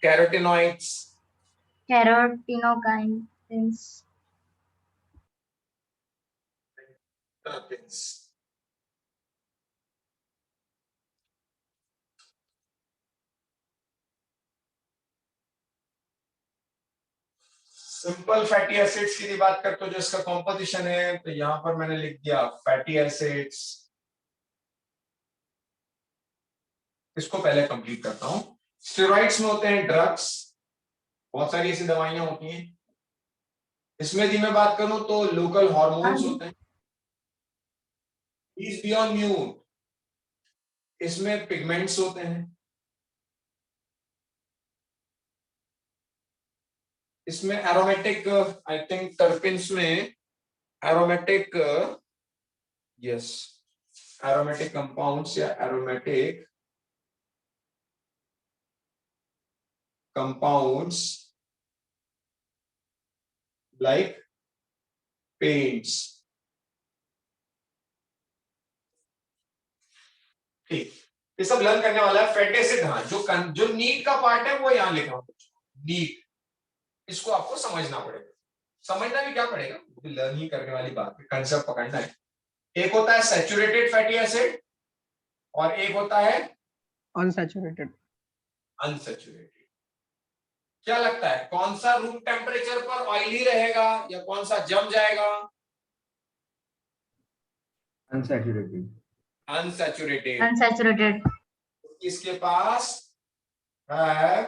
Carotenoids. Carotenoids. Simple fatty acids की बात करते हो, जो इसका कॉम्पोजिशन है, तो यहां पर मैंने लिख दिया फैटी एसिड्स। इसको पहले कंप्लीट करता हूं। स्टेरॉइड्स में होते हैं ड्रग्स, बहुत सारी ऐसी दवाइयां होती हैं। इसमें यदि मैं बात करूं तो लोकल हार्मोन्स होते हैं। इज बियॉन्ड म्यूट, इसमें पिगमेंट्स होते हैं। इसमें एरोमेटिक, आई थिंक टर्पिन्स में एरोमेटिक, यस एरोमेटिक कंपाउंड्स या एरोमेटिक कंपाउंड्स लाइक पेंट्स। ठीक, ये सब लर्न करने वाला है। फैटी एसिड, हाँ, जो नीट का पार्ट है वो यहां लिखा हूं, नीट, इसको आपको समझना पड़ेगा। समझना भी क्या पड़ेगा, लर्न ही करने वाली बात है, कंसेप्ट पकड़ना है। एक होता है सैचुरेटेड फैटी एसिड और एक होता है अनसैचुरेटेड। अनसैचुरेटेड। क्या लगता है कौन सा रूम टेम्परेचर पर ऑयली रहेगा या कौन सा जम जाएगा? Unsaturated. अनसैचुरेटेड। Unsaturated. इसके पास है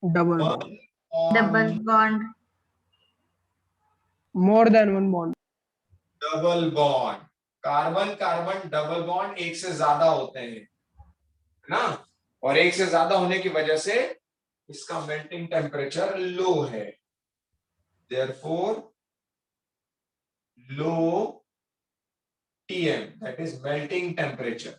double Double bond. More than one bond. Double bond, carbon carbon double bond एक से ज्यादा होते हैं ना, और एक से ज्यादा होने की वजह से इसका मेल्टिंग टेम्परेचर लो है, therefore low TM, that is melting temperature.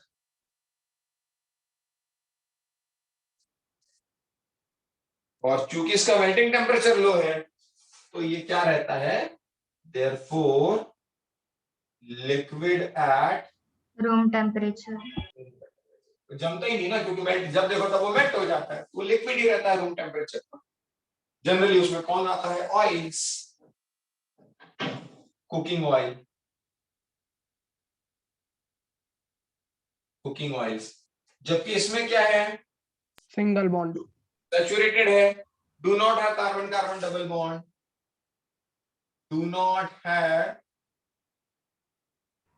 और चूंकि इसका मेल्टिंग टेम्परेचर लो है तो ये क्या रहता है, therefore liquid at Room temperature. जमता ही नहीं ना, क्योंकि मेल्ट जब देखो तब वो मेल्ट हो जाता है, वो लिक्विड ही रहता है रूम टेम्परेचर पर। जनरली उसमें कौन आता है, oils, cooking oil, cooking oils. जबकि इसमें क्या है, सिंगल बॉन्ड। सैचुरेटेड है, do not have carbon carbon double bond, do not have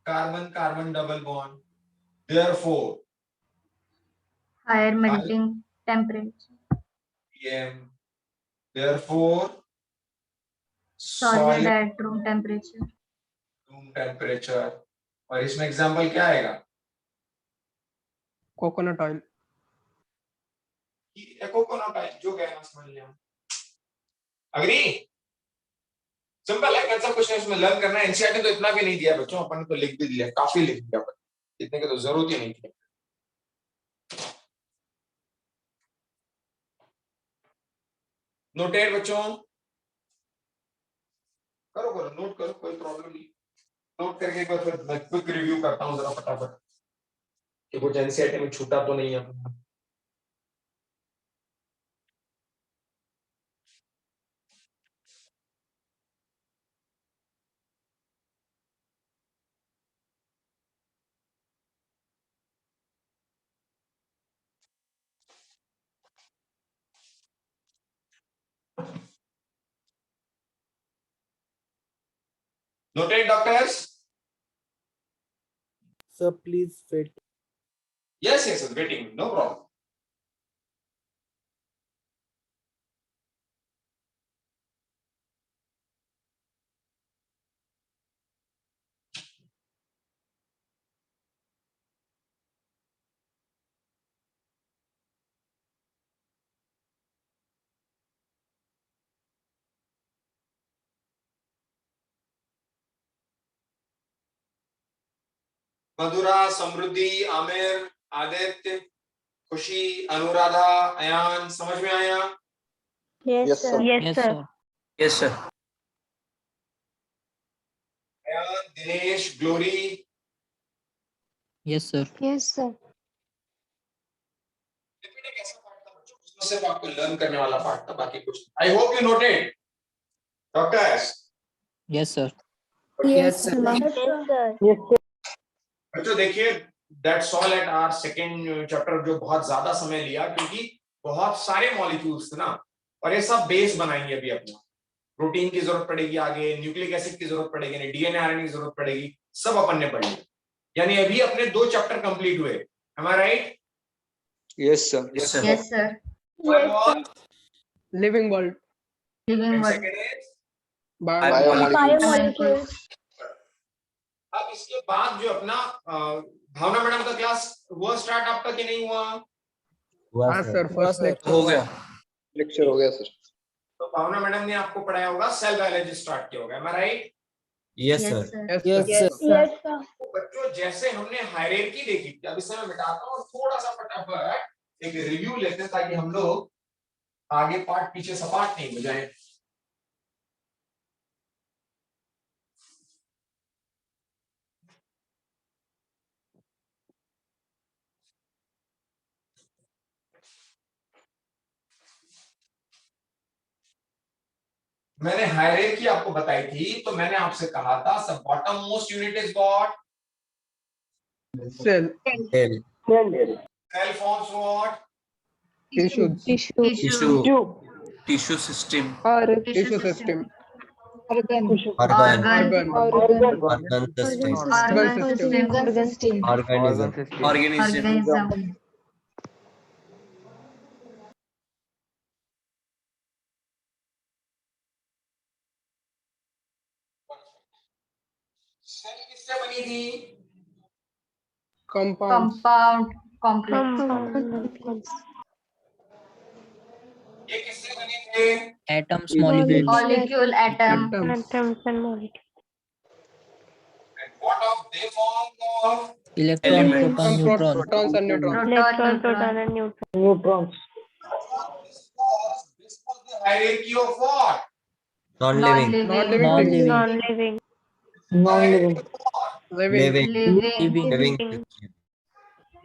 carbon carbon double bond, therefore Higher melting temperature. PM, therefore Solid at room temperature. Room temperature. और इसमें example क्या आएगा, coconut oil. Coconut oil, जो कहना समझ लिया। Agree, simple है, कैसा क्वेश्चन इसमें लर्न करना है। एनसीईआरटी तो इतना भी नहीं दिया बच्चों, अपन ने तो लिख भी दिया, काफी लिख दिया, इतने की तो जरूरत ही नहीं थी। नोटेड बच्चों, करो करो, नोट करो, कोई प्रॉब्लम नहीं। नोट करके एक बार फिर मैं क्विक रिव्यू करता हूं जरा फटाफट। कि कुछ एनसीईआरटी में छूटा तो नहीं है। Noted, doctors? Sir, please wait. Yes, yes, waiting, no problem. मधुरा, समृद्धि, आमिर, आदित्य, खुशी, अनुराधा, अयान, समझ में आया? Yes, sir. Yes, sir. Yes, sir. Ayan, Dinesh, Glory, Yes, sir. Yes, sir. Lipid एक ऐसा पार्ट था बच्चों, उसमें सिर्फ आपको लर्न करने वाला पार्ट था, बाकी कुछ। I hope you noted doctors. Yes, sir. Yes, sir. बच्चों देखिए, that's all at our second chapter, जो बहुत ज्यादा समय लिया क्योंकि बहुत सारे मॉलिक्यूल्स थे ना, और ये सब बेस बनाएंगे अभी अपना। प्रोटीन की जरूरत पड़ेगी आगे, न्यूक्लिक एसिड की जरूरत पड़ेगी, डीएनए आरएनए की जरूरत पड़ेगी, सब अपन ने पढ़ लिया। यानी अभी अपने 2 चैप्टर कंप्लीट हुए। M I right? Yes, sir. Yes, sir. Yes, sir. Living world. Living world. Second is Biomolecules. अब इसके बाद जो अपना भावना मैडम का क्लास हुआ स्टार्ट आपका कि नहीं हुआ? हुआ हाँ sir. सर, फर्स्ट लेक्चर हो गया. Lecture हो गया sir. तो भावना मैडम ने आपको पढ़ाया होगा, सेल बायोलॉजी स्टार्ट किया होगा। M I right? Yes, sir. Yes, Yes, sir. sir. तो बच्चों जैसे हमने हायरार्की देखी थी, अब इसे मैं मिटाता हूँ और थोड़ा सा फटाफट एक रिव्यू लेते हैं ताकि हम लोग आगे पार्ट पीछे सपाट नहीं हो जाए। मैंने हायरार्की आपको बताई थी, तो मैंने आपसे कहा था सब bottom most unit is what? Cell. Cell. Cell forms what? Tissues. Tissue system. Tissue system. Organ. Organ. Organ system. Organ system. Organism. Organism. Cell किससे बनी थी? Compounds. Compound. Complex. ये किससे बने थे? Atoms, molecules. Molecule. Atom. Atoms. And what of they form of? Electron, Elements. proton, neutron. Protons and neutrons. Proton. This was the hierarchy of what? Non-living. Non-living. Non-living. Non-living. Living. Living. Living.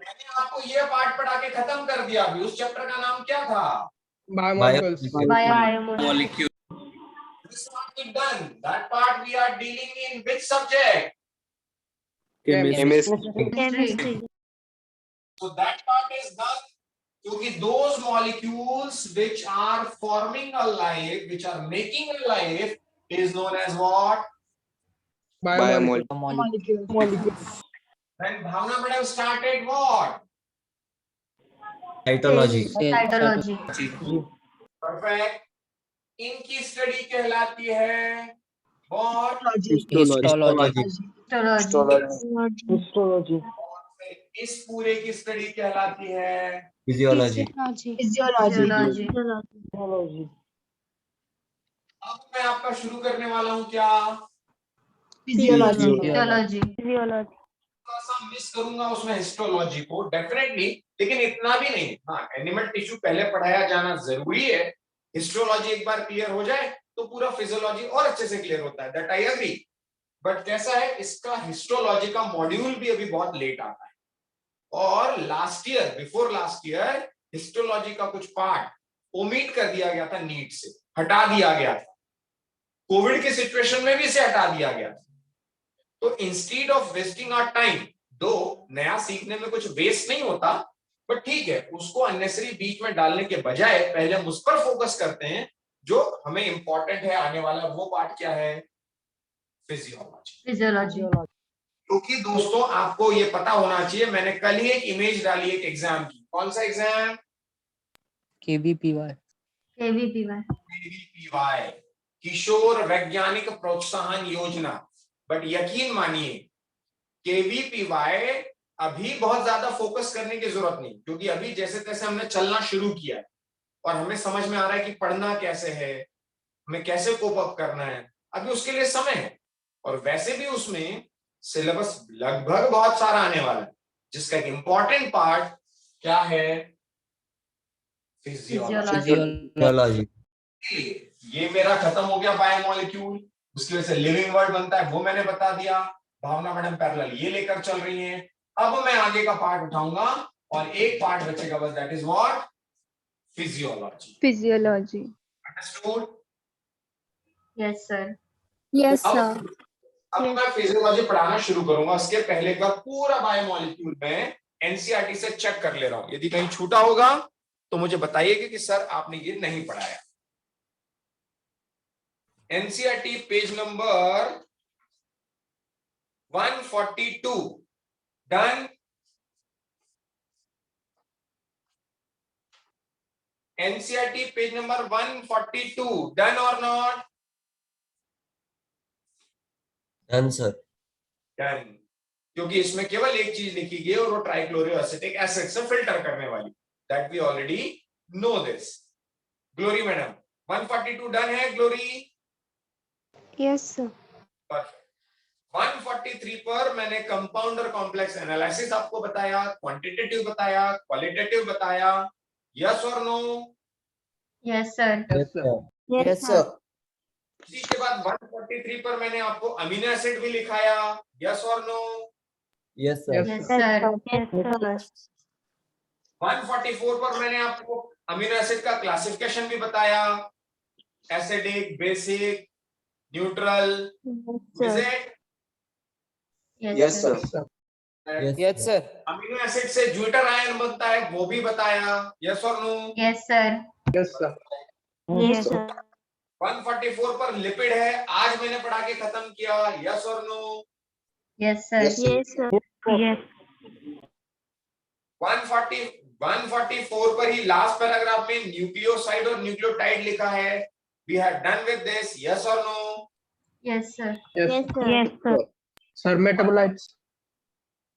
मैंने आपको ये part पढ़ा के खत्म कर दिया। अभी उस चैप्टर का नाम क्या था? Biomolecules. Molecule. This part is done. That part we are dealing in which subject? Chemistry. Chemistry. So that part is done. क्योंकि those molecules which are forming a life, which are making a life, is known as what? Biomolecules. When Bhavna madam started what? Cytology. Cytology. Perfect. इनकी study कहलाती है what? Histology. Histology. इस पूरे की study कहलाती है Physiology. Physiology. अब मैं आपका शुरू करने वाला हूँ क्या? Physiology. थोड़ा सा मिस करूंगा उसमें हिस्टोलॉजी को डेफिनेटली, लेकिन इतना भी नहीं। हाँ, एनिमल टिश्यू पहले पढ़ाया जाना जरूरी है। हिस्टोलॉजी एक बार क्लियर हो जाए तो पूरा फिजियोलॉजी और अच्छे से क्लियर होता है, दैट आई एग्री। बट कैसा है, इसका हिस्टोलॉजी का मॉड्यूल भी अभी बहुत लेट आता है। और last year, before last year, histology का कुछ पार्ट ओमिट कर दिया गया था, नीट से हटा दिया गया था, कोविड के सिचुएशन में भी इसे हटा दिया गया था। तो instead of wasting our time, दो नया सीखने में कुछ वेस्ट नहीं होता, बट ठीक है, उसको अननेसेसरी बीच में डालने के बजाय पहले हम उस पर फोकस करते हैं जो हमें इंपॉर्टेंट है। आने वाला वो पार्ट क्या है? फिजियोलॉजी। क्योंकि दोस्तों आपको ये पता होना चाहिए, मैंने कल ही एक इमेज डाली एक एग्जाम की। कौन सा एग्जाम? KVPY KVPY, किशोर वैज्ञानिक प्रोत्साहन योजना। बट यकीन मानिए KVPY अभी बहुत ज्यादा फोकस करने की जरूरत नहीं, क्योंकि अभी जैसे तैसे हमने चलना शुरू किया है और हमें समझ में आ रहा है कि पढ़ना कैसे है, हमें कैसे कोप अप करना है, अभी उसके लिए समय है। और वैसे भी उसमें सिलेबस लगभग बहुत सारा आने वाला है, जिसका एक इंपॉर्टेंट पार्ट क्या है? फिजियोलॉजी। ये मेरा खत्म हो गया बायोमोलिक्यूल, उसकी वजह से लिविंग वर्ड बनता है, वो मैंने बता दिया। भावना मैडम पैरेलल ये लेकर चल रही हैं। अब मैं आगे का पार्ट उठाऊंगा और एक पार्ट बचेगा बस, that is what? Physiology. Understood? Yes sir. Yes, sir. अब मैं फिजियोलॉजी पढ़ाना शुरू करूंगा। उसके पहले का पूरा बायोमोलिक्यूल में एनसीईआरटी से चेक कर ले रहा हूं। यदि कहीं छूटा होगा तो मुझे बताइएगा कि सर आपने ये नहीं पढ़ाया। NCERT page number 142 done. NCERT page number 142 done और नॉट? Done sir. डन। क्योंकि इसमें केवल एक चीज लिखी गई और वो ट्राइक्लोरोएसिटिक एसिड से फिल्टर करने वाली, that we already know this. Glory madam 142 done है? ग्लोरी? Yes sir. परफेक्ट। 143 पर मैंने कंपाउंडर कॉम्प्लेक्स एनालिसिस आपको बताया, क्वांटिटेटिव बताया, क्वालिटेटिव बताया। यस और no? Yes sir. Yes sir. इसी के बाद 143 पर मैंने आपको अमीनो एसिड भी लिखाया। यस और no? Yes sir. Yes sir. 144 पर मैंने आपको अमीनो एसिड का क्लासिफिकेशन भी बताया, acidic, basic, neutral. Is it? Yes sir. Yes sir. Amino acid से ज्यूटर आयन बनता है, वो भी बताया। यस और no? Yes sir. Yes sir. Yes sir. 144 पर लिपिड है, आज मैंने पढ़ा के खत्म किया। यस और no? Yes sir. Yes sir. Yes. 144 पर ही लास्ट पैराग्राफ में न्यूक्लियोसाइड और न्यूक्लियोटाइड लिखा है। We have done with this. Yes और no? Yes sir. Yes yes sir. Sir. Metabolites.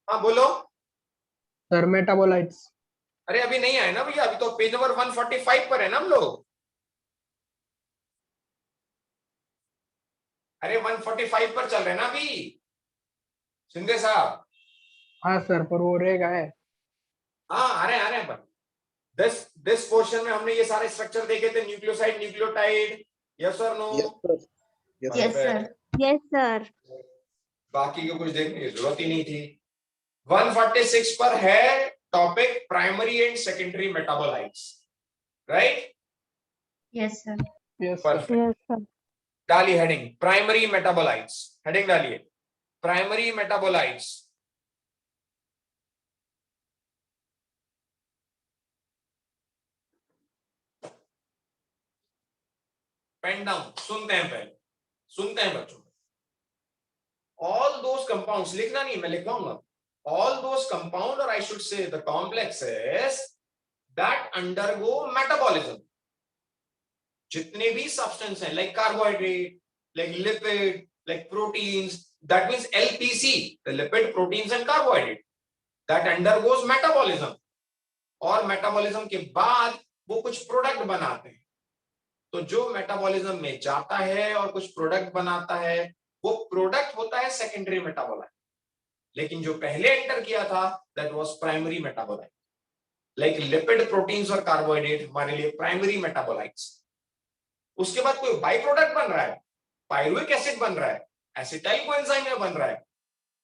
हाँ बोलो। Sir metabolites. अरे अभी नहीं आए ना भैया, अभी तो पेज नंबर 145 पर है ना हम लोग। अरे 145 पर चल रहे हैं ना अभी, शिंदे साहब। हाँ सर, पर वो रहेगा है। हाँ आ रहे हैं पर दिस पोर्शन में हमने ये सारे स्ट्रक्चर देखे थे, न्यूक्लियोसाइड, न्यूक्लियोटाइड। यस और no? Yes sir. Yes sir. बाकी को कुछ देखने की जरूरत ही नहीं थी। 146 पर है topic primary and secondary metabolites, right? Yes sir. Yes perfect. Yes sir. डालिए हेडिंग प्राइमरी मेटाबोलाइट्स, हेडिंग डालिए प्राइमरी मेटाबोलाइट्स। पेन डाउन, सुनते हैं पहले, सुनते हैं बच्चों। ऑल दोस कंपाउंड्स, लिखना नहीं, मैं लिखवाऊंगा। ऑल दोस कंपाउंड, और I should say the complexes that undergo metabolism, जितने भी सब्सटेंस हैं, like carbohydrate, like lipid, like proteins, that means LPC, the lipid, proteins and carbohydrate that undergoes metabolism, और metabolism के बाद वो कुछ प्रोडक्ट बनाते हैं। तो जो मेटाबॉलिज्म में जाता है और कुछ प्रोडक्ट बनाता है, वो प्रोडक्ट होता है सेकेंडरी मेटाबोलाइट। लेकिन जो पहले एंटर किया था that was primary metabolite, like lipid, proteins और कार्बोहाइड्रेट हमारे लिए प्राइमरी मेटाबोलाइट्स। उसके बाद कोई बाई प्रोडक्ट बन रहा है, पायरुविक एसिड बन रहा है, एसिटाइल कोएंजाइम में बन रहा है,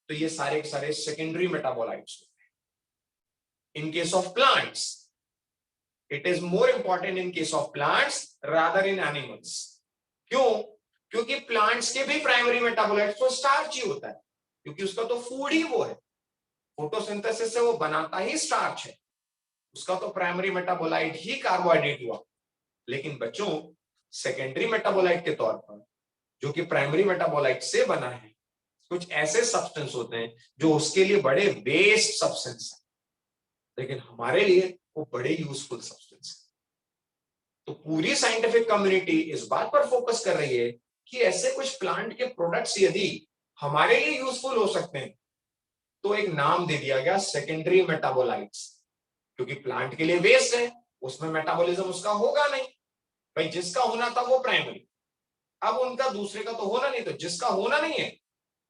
तो ये सारे के सारे secondary metabolites. in case of plants. It is more important in case of plants rather in animals. क्यों? क्योंकि प्लांट्स के भी प्राइमरी मेटाबोलाइट तो स्टार्च ही होता है, क्योंकि उसका तो फूड ही वो है, फोटोसिंथेसिस से वो बनाता ही स्टार्च है, उसका तो प्राइमरी मेटाबोलाइट ही कार्बोहाइड्रेट हुआ। लेकिन बच्चों, सेकेंडरी मेटाबोलाइट के तौर पर जो कि प्राइमरी मेटाबोलाइट से बना है, कुछ ऐसे सब्सटेंस होते हैं जो उसके लिए बड़े वेस्ट सब्सटेंस है, लेकिन हमारे लिए वो बड़े यूजफुल सब्सटेंस है। तो पूरी साइंटिफिक कम्युनिटी इस बात पर फोकस कर रही है कि ऐसे कुछ प्लांट के प्रोडक्ट्स यदि हमारे लिए यूजफुल हो सकते हैं, तो एक नाम दे दिया गया सेकेंडरी मेटाबोलाइट्स, क्योंकि प्लांट के लिए वेस्ट है, उसमें मेटाबॉलिज्म उसका होगा नहीं। भाई जिसका होना था वो प्राइमरी, अब उनका दूसरे का तो होना नहीं, तो जिसका होना नहीं है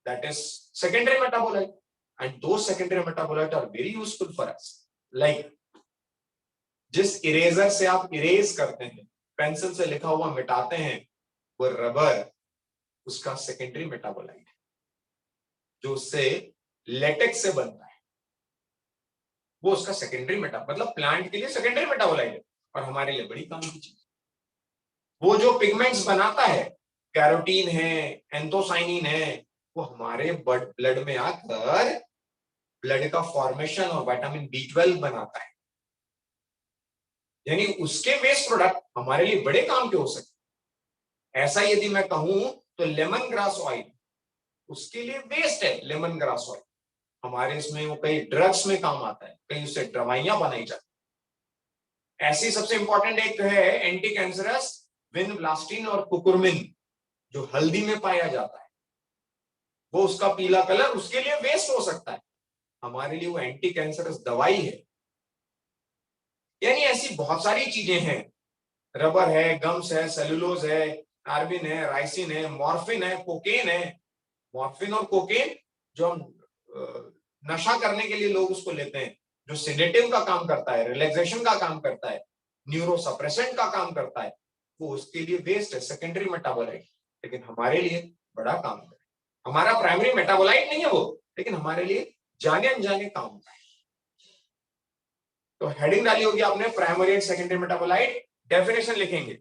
that is secondary metabolite, and those secondary metabolite are very useful for us. Like जिस इरेजर से आप इरेज करते हैं, पेंसिल से लिखा हुआ मिटाते हैं, वो रबर उसका सेकेंडरी मेटाबोलाइट है, जो उससे लेटेक्स से बनता है, वो उसका सेकेंडरी मतलब प्लांट के लिए सेकेंडरी मेटाबोलाइट है, और हमारे लिए बड़ी काम की चीज। वो जो पिगमेंट्स बनाता है, कैरोटीन है, एंथोसाइनिन है, वो हमारे ब्लड में आकर ब्लड का फॉर्मेशन और विटामिन B12 बनाता है। यानी उसके वेस्ट प्रोडक्ट हमारे लिए बड़े काम के हो सकते। ऐसा यदि मैं कहूं तो लेमन ग्रास ऑयल उसके लिए वेस्ट है। लेमन ग्रास ऑयल हमारे इसमें वो कई ड्रग्स में काम आता है, कई उससे दवाइयां बनाई जाती। ऐसी सबसे इंपॉर्टेंट एक है एंटी कैंसरस विनब्लास्टिन और कुकुरमिन, जो हल्दी में पाया जाता है, वो उसका पीला कलर उसके लिए वेस्ट हो सकता है, हमारे लिए वो एंटी कैंसरस दवाई है। यानी ऐसी बहुत सारी चीजें हैं, रबर है, गम्स है, सेलुलोज है, कार्बिन है, राइसिन है, मॉर्फिन है, कोकेन है। मॉर्फिन और कोकेन जो हम नशा करने के लिए लोग उसको लेते हैं, जो सेडेटिव का काम करता है, रिलैक्सेशन का काम करता है, न्यूरो सप्रेसेंट का काम करता है, वो उसके लिए वेस्ट है, सेकेंडरी मेटाबोलाइट। लेकिन हमारे लिए बड़ा काम है। हमारा प्राइमरी मेटाबोलाइट नहीं है वो, लेकिन हमारे लिए जाने अनजाने काम होता है। तो हेडिंग डाली होगी आपने, primary and secondary metabolite. Definition लिखेंगे,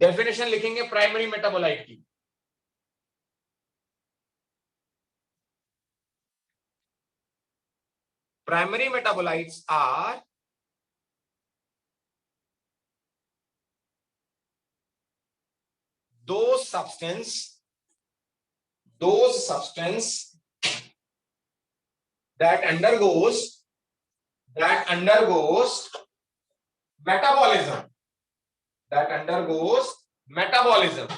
डेफिनेशन लिखेंगे प्राइमरी मेटाबोलाइट की। Primary metabolites are those substance that undergoes metabolism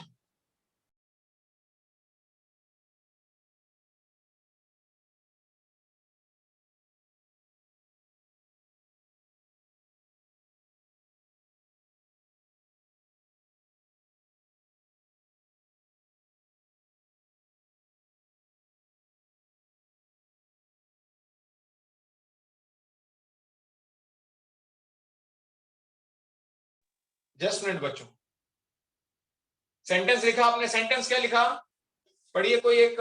just minute बच्चों, सेंटेंस लिखा आपने, सेंटेंस क्या लिखा? पढ़िए कोई एक,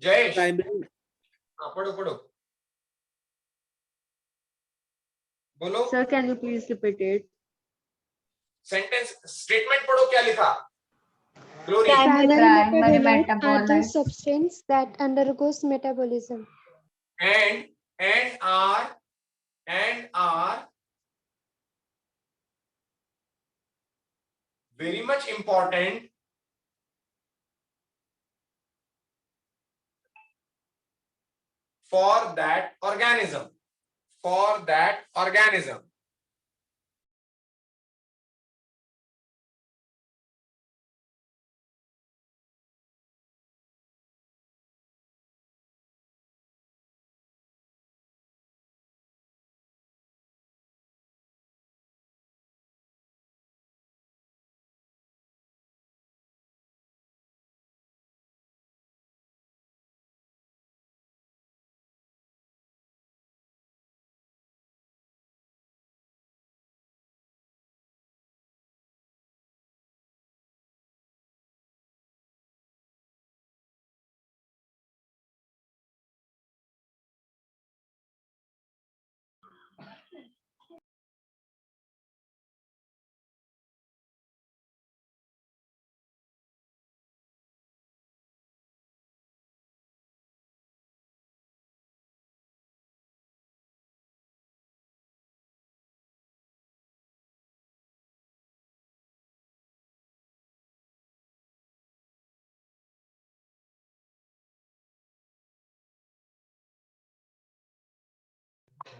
जयेश। Primary, हाँ पढ़ो पढ़ो, बोलो। Sir, can you please repeat it? Sentence statement पढ़ो, क्या लिखा? Glory. Primary metabolites. those substance that undergoes metabolism. and are very much important for that organism.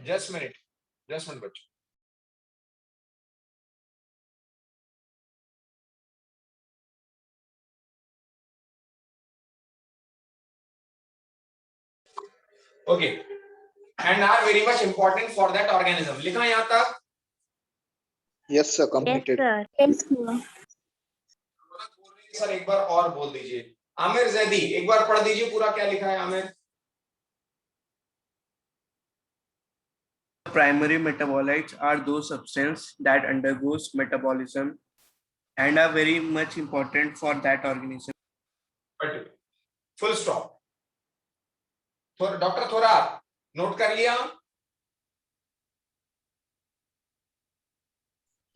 Just minute बच्चों. Okay, and are very much important for that organism. लिखा यहाँ तक? Yes, sir. Completed. Sir एक बार और बोल दीजिए. आमिर जैदी एक बार पढ़ दीजिए पूरा, क्या लिखा है Aamir? Primary metabolites are those substances that undergoes metabolism and are very much important for that organism. Full stop. Doctor थोड़ा नोट कर लिया?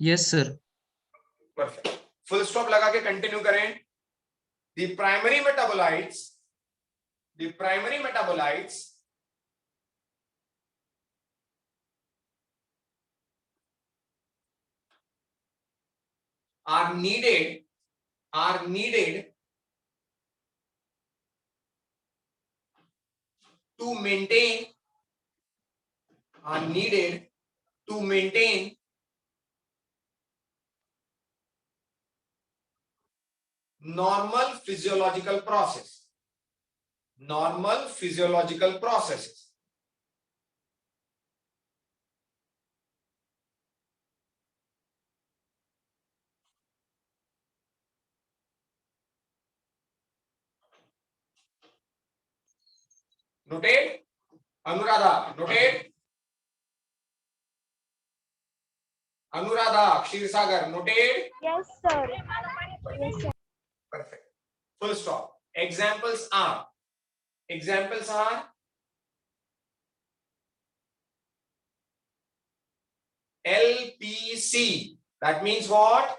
Yes sir. Perfect. Full stop लगा के कंटिन्यू करें. The primary metabolites are needed to maintain normal physiological processes. Noted? Anuradha, noted? Anuradha, Kshirsagar, noted? Yes, sir. Perfect. Full stop. Examples are LPC. That means what?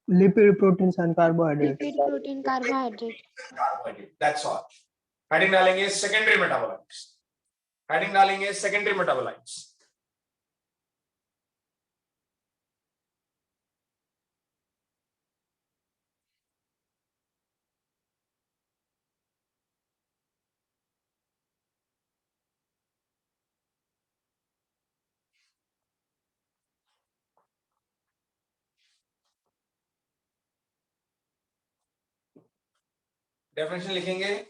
Lipid, proteins and carbohydrates. Lipid, protein, carbohydrate. Carbohydrate. That's all. Heading डालेंगे secondary metabolites. Definition लिखेंगे.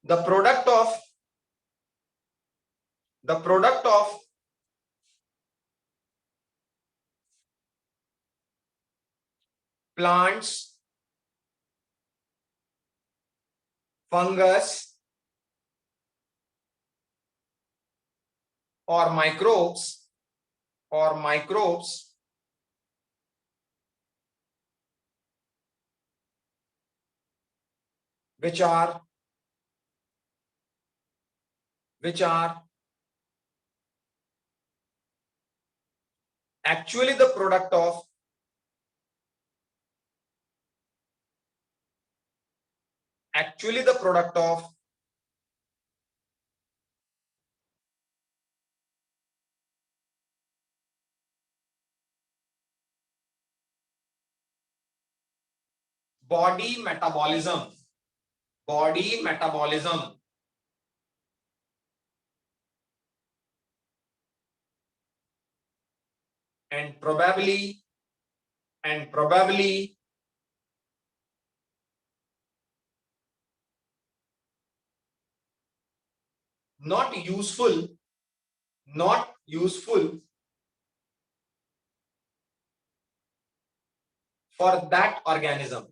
The product of plants, fungus or microbes which are actually the product of body metabolism and probably not useful for that organism.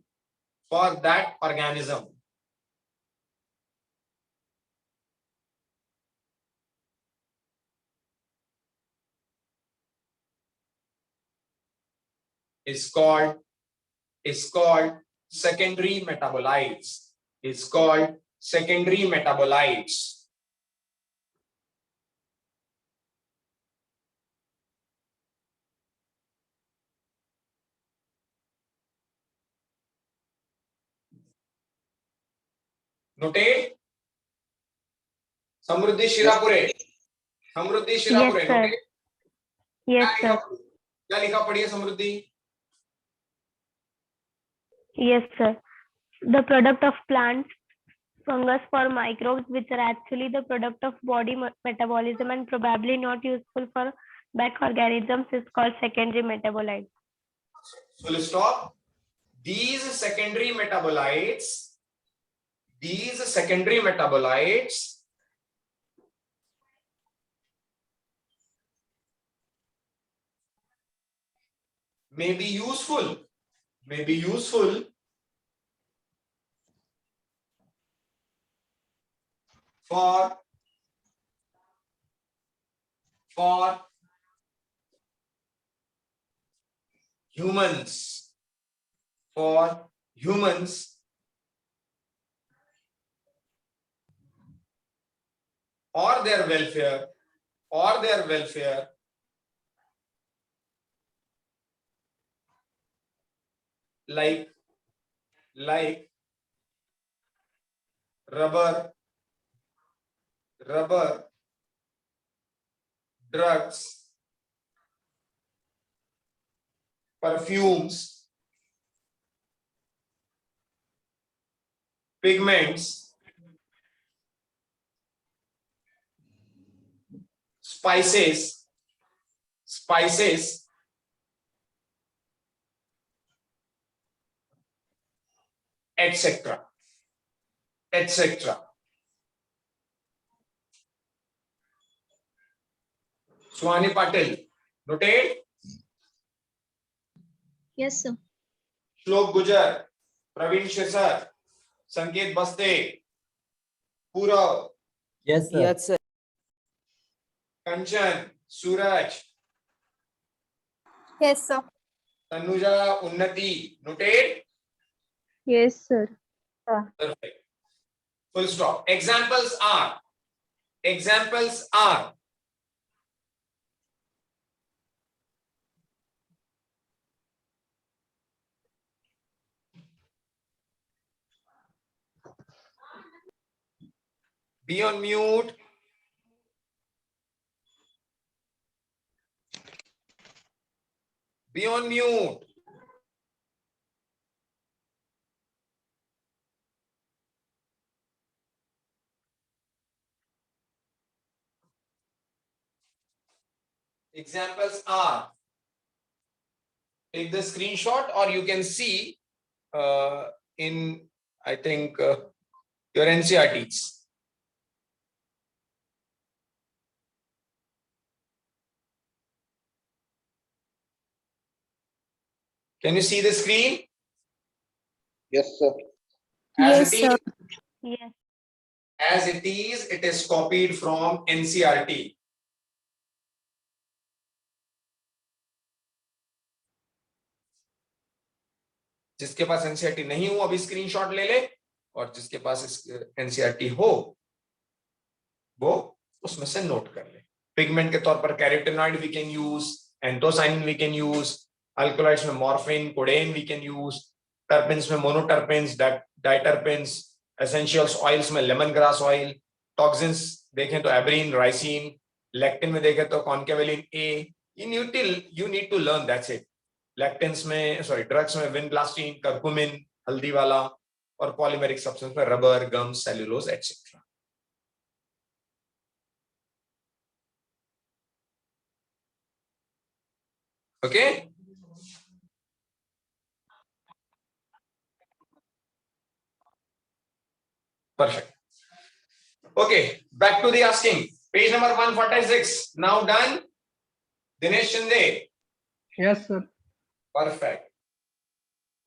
Is called secondary metabolites. Noted? Samriddhi शिरापुरे. Yes, sir. noted? Yes, sir. क्या लिखा पढ़िए समृद्धि. Yes, sir. The product of plants, fungus for microbes, which are actually the product of body metabolism and probably not useful for back organisms, is called secondary metabolites. Full stop. These secondary metabolites may be useful for humans, or their welfare, like rubber, drugs, perfumes, pigments, spices, etc. Swani Patil, noted. Yes, sir. Shlok Gujar, Praveen Shesar, Sanket Baste, Purav, Yes, sir. Yes, sir. Kanchan, Suraj, Yes, sir. Tanuja, Unnati, noted. Yes, sir. Perfect. Full stop. Examples are be on mute. Be on mute. Examples are, take the screenshot or you can see in, I think, your NCRTs. Can you see the screen? Yes, sir. As Yes, it sir. is, Yes. as it is copied from NCRT. जिसके पास NCERT नहीं हो अभी screenshot ले ले, और जिसके पास NCERT हो वो उसमें से नोट कर ले. पिगमेंट के तौर पर carotenoid we can use, anthocyanin we can use, alkaloids में morphine, codeine we can use, terpenes में मोनोटर्पेन्स, डाइटर्पेन्स, एसेंशियल्स ऑयल्स में लेमन ग्रास ऑयल, टॉक्सिन्स देखें तो एब्रीन, राइसिन, लेक्टिन में देखें तो कॉन्केवेलिन ए. you need to learn, that's it. लैक्टेंस में, sorry drugs में विनब्लास्टीन, कर्कुमिन हल्दी वाला, और पॉलीमेरिक सब्सटेंस में rubber, gum, cellulose etcetera. Okay, perfect. Okay, back to the asking. Page number 146. Now done. Dinesh Shinde. Yes, sir. Perfect.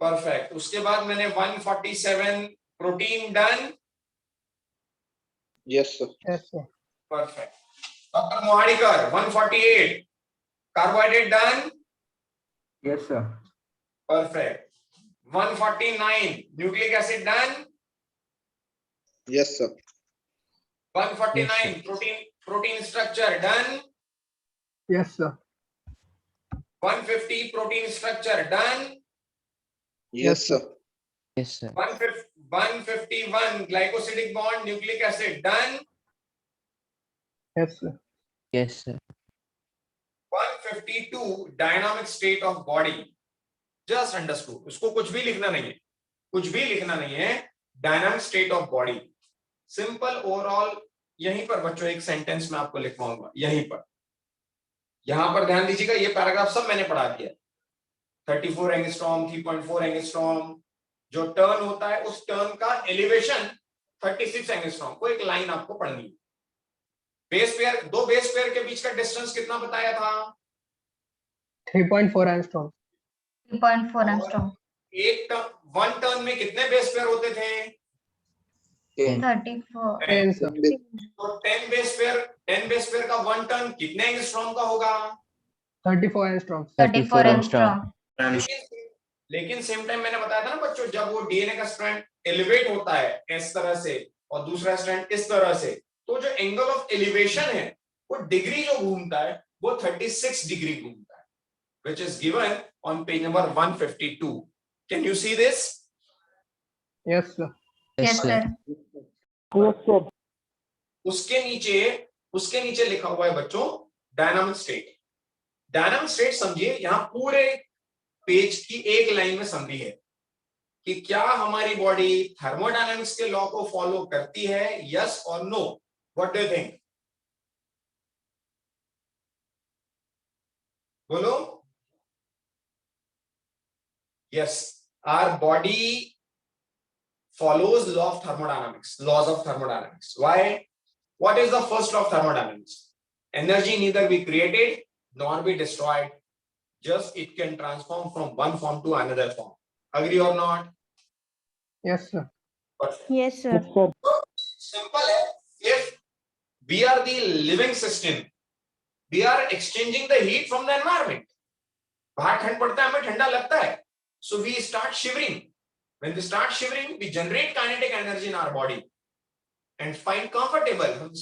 Perfect. उसके बाद मैंने 147 protein done. Yes, sir. Yes, sir. Perfect. Dr. Mohadikar 148 carbohydrate done. Yes, sir. Perfect. 149 nucleic acid done. Yes, sir. 149 protein structure done. Yes, sir. 150 protein structure done. Yes, sir. Yes, sir. 151 glycosidic bond nucleic acid done. Yes, sir. Yes, sir. 152 dynamic state of body. Just understood. उसको कुछ भी लिखना नहीं है, कुछ भी लिखना नहीं है, dynamic state of body, simple overall. यहीं पर बच्चों एक सेंटेंस में आपको लिखवाऊंगा, यहीं पर, यहां पर ध्यान दीजिएगा, ये पैराग्राफ सब मैंने पढ़ा दिया। 34 एंगस्ट्रॉम, 3.4 एंगस्ट्रॉम, जो टर्न होता है उस टर्न का एलिवेशन 36 एंगस्ट्रॉम को एक लाइन आपको पढ़नी है। बेस पेयर, दो बेस पेयर के बीच का डिस्टेंस कितना बताया था? 3.4 एंगस्ट्रॉम। 3.4 एंगस्ट्रॉम। एक टर्न, वन टर्न में कितने बेस पेयर होते थे? 34। 10 सर। तो 10 बेस पेयर का वन टर्न कितने एंगस्ट्रॉम का होगा? 34 एंगस्ट्रॉम। 34 एंगस्ट्रॉम। लेकिन सेम टाइम मैंने बताया था ना बच्चों, जब वो डीएनए का स्ट्रैंड एलिवेट होता है इस तरह से और दूसरा स्ट्रैंड इस तरह से, तो जो एंगल ऑफ एलिवेशन है वो डिग्री जो घूमता है वो 36 डिग्री घूमता है, which is given on page number 152. Can you see this? Yes sir. Yes sir. उसके नीचे लिखा हुआ है बच्चों डायनामिक स्टेट। डायनामिक स्टेट समझिए, यहां पूरे पेज की एक लाइन में समझी है कि क्या हमारी बॉडी थर्मोडायनामिक्स के लॉ को फॉलो करती है, यस और no? What do you think? बोलो। Yes, our body follows law of thermodynamics, laws of thermodynamics. Why? What is the first law of thermodynamics? Energy neither be created nor be destroyed, just it can transform from one form to another form. Agree or not? Yes sir. Yes, sir. Simple है. If we are the living system, we are exchanging the heat from the environment. बाहर ठंड पड़ता है, हमें ठंडा लगता है, so we start shivering. When we start shivering, we generate kinetic energy in our body and find comfortable. हम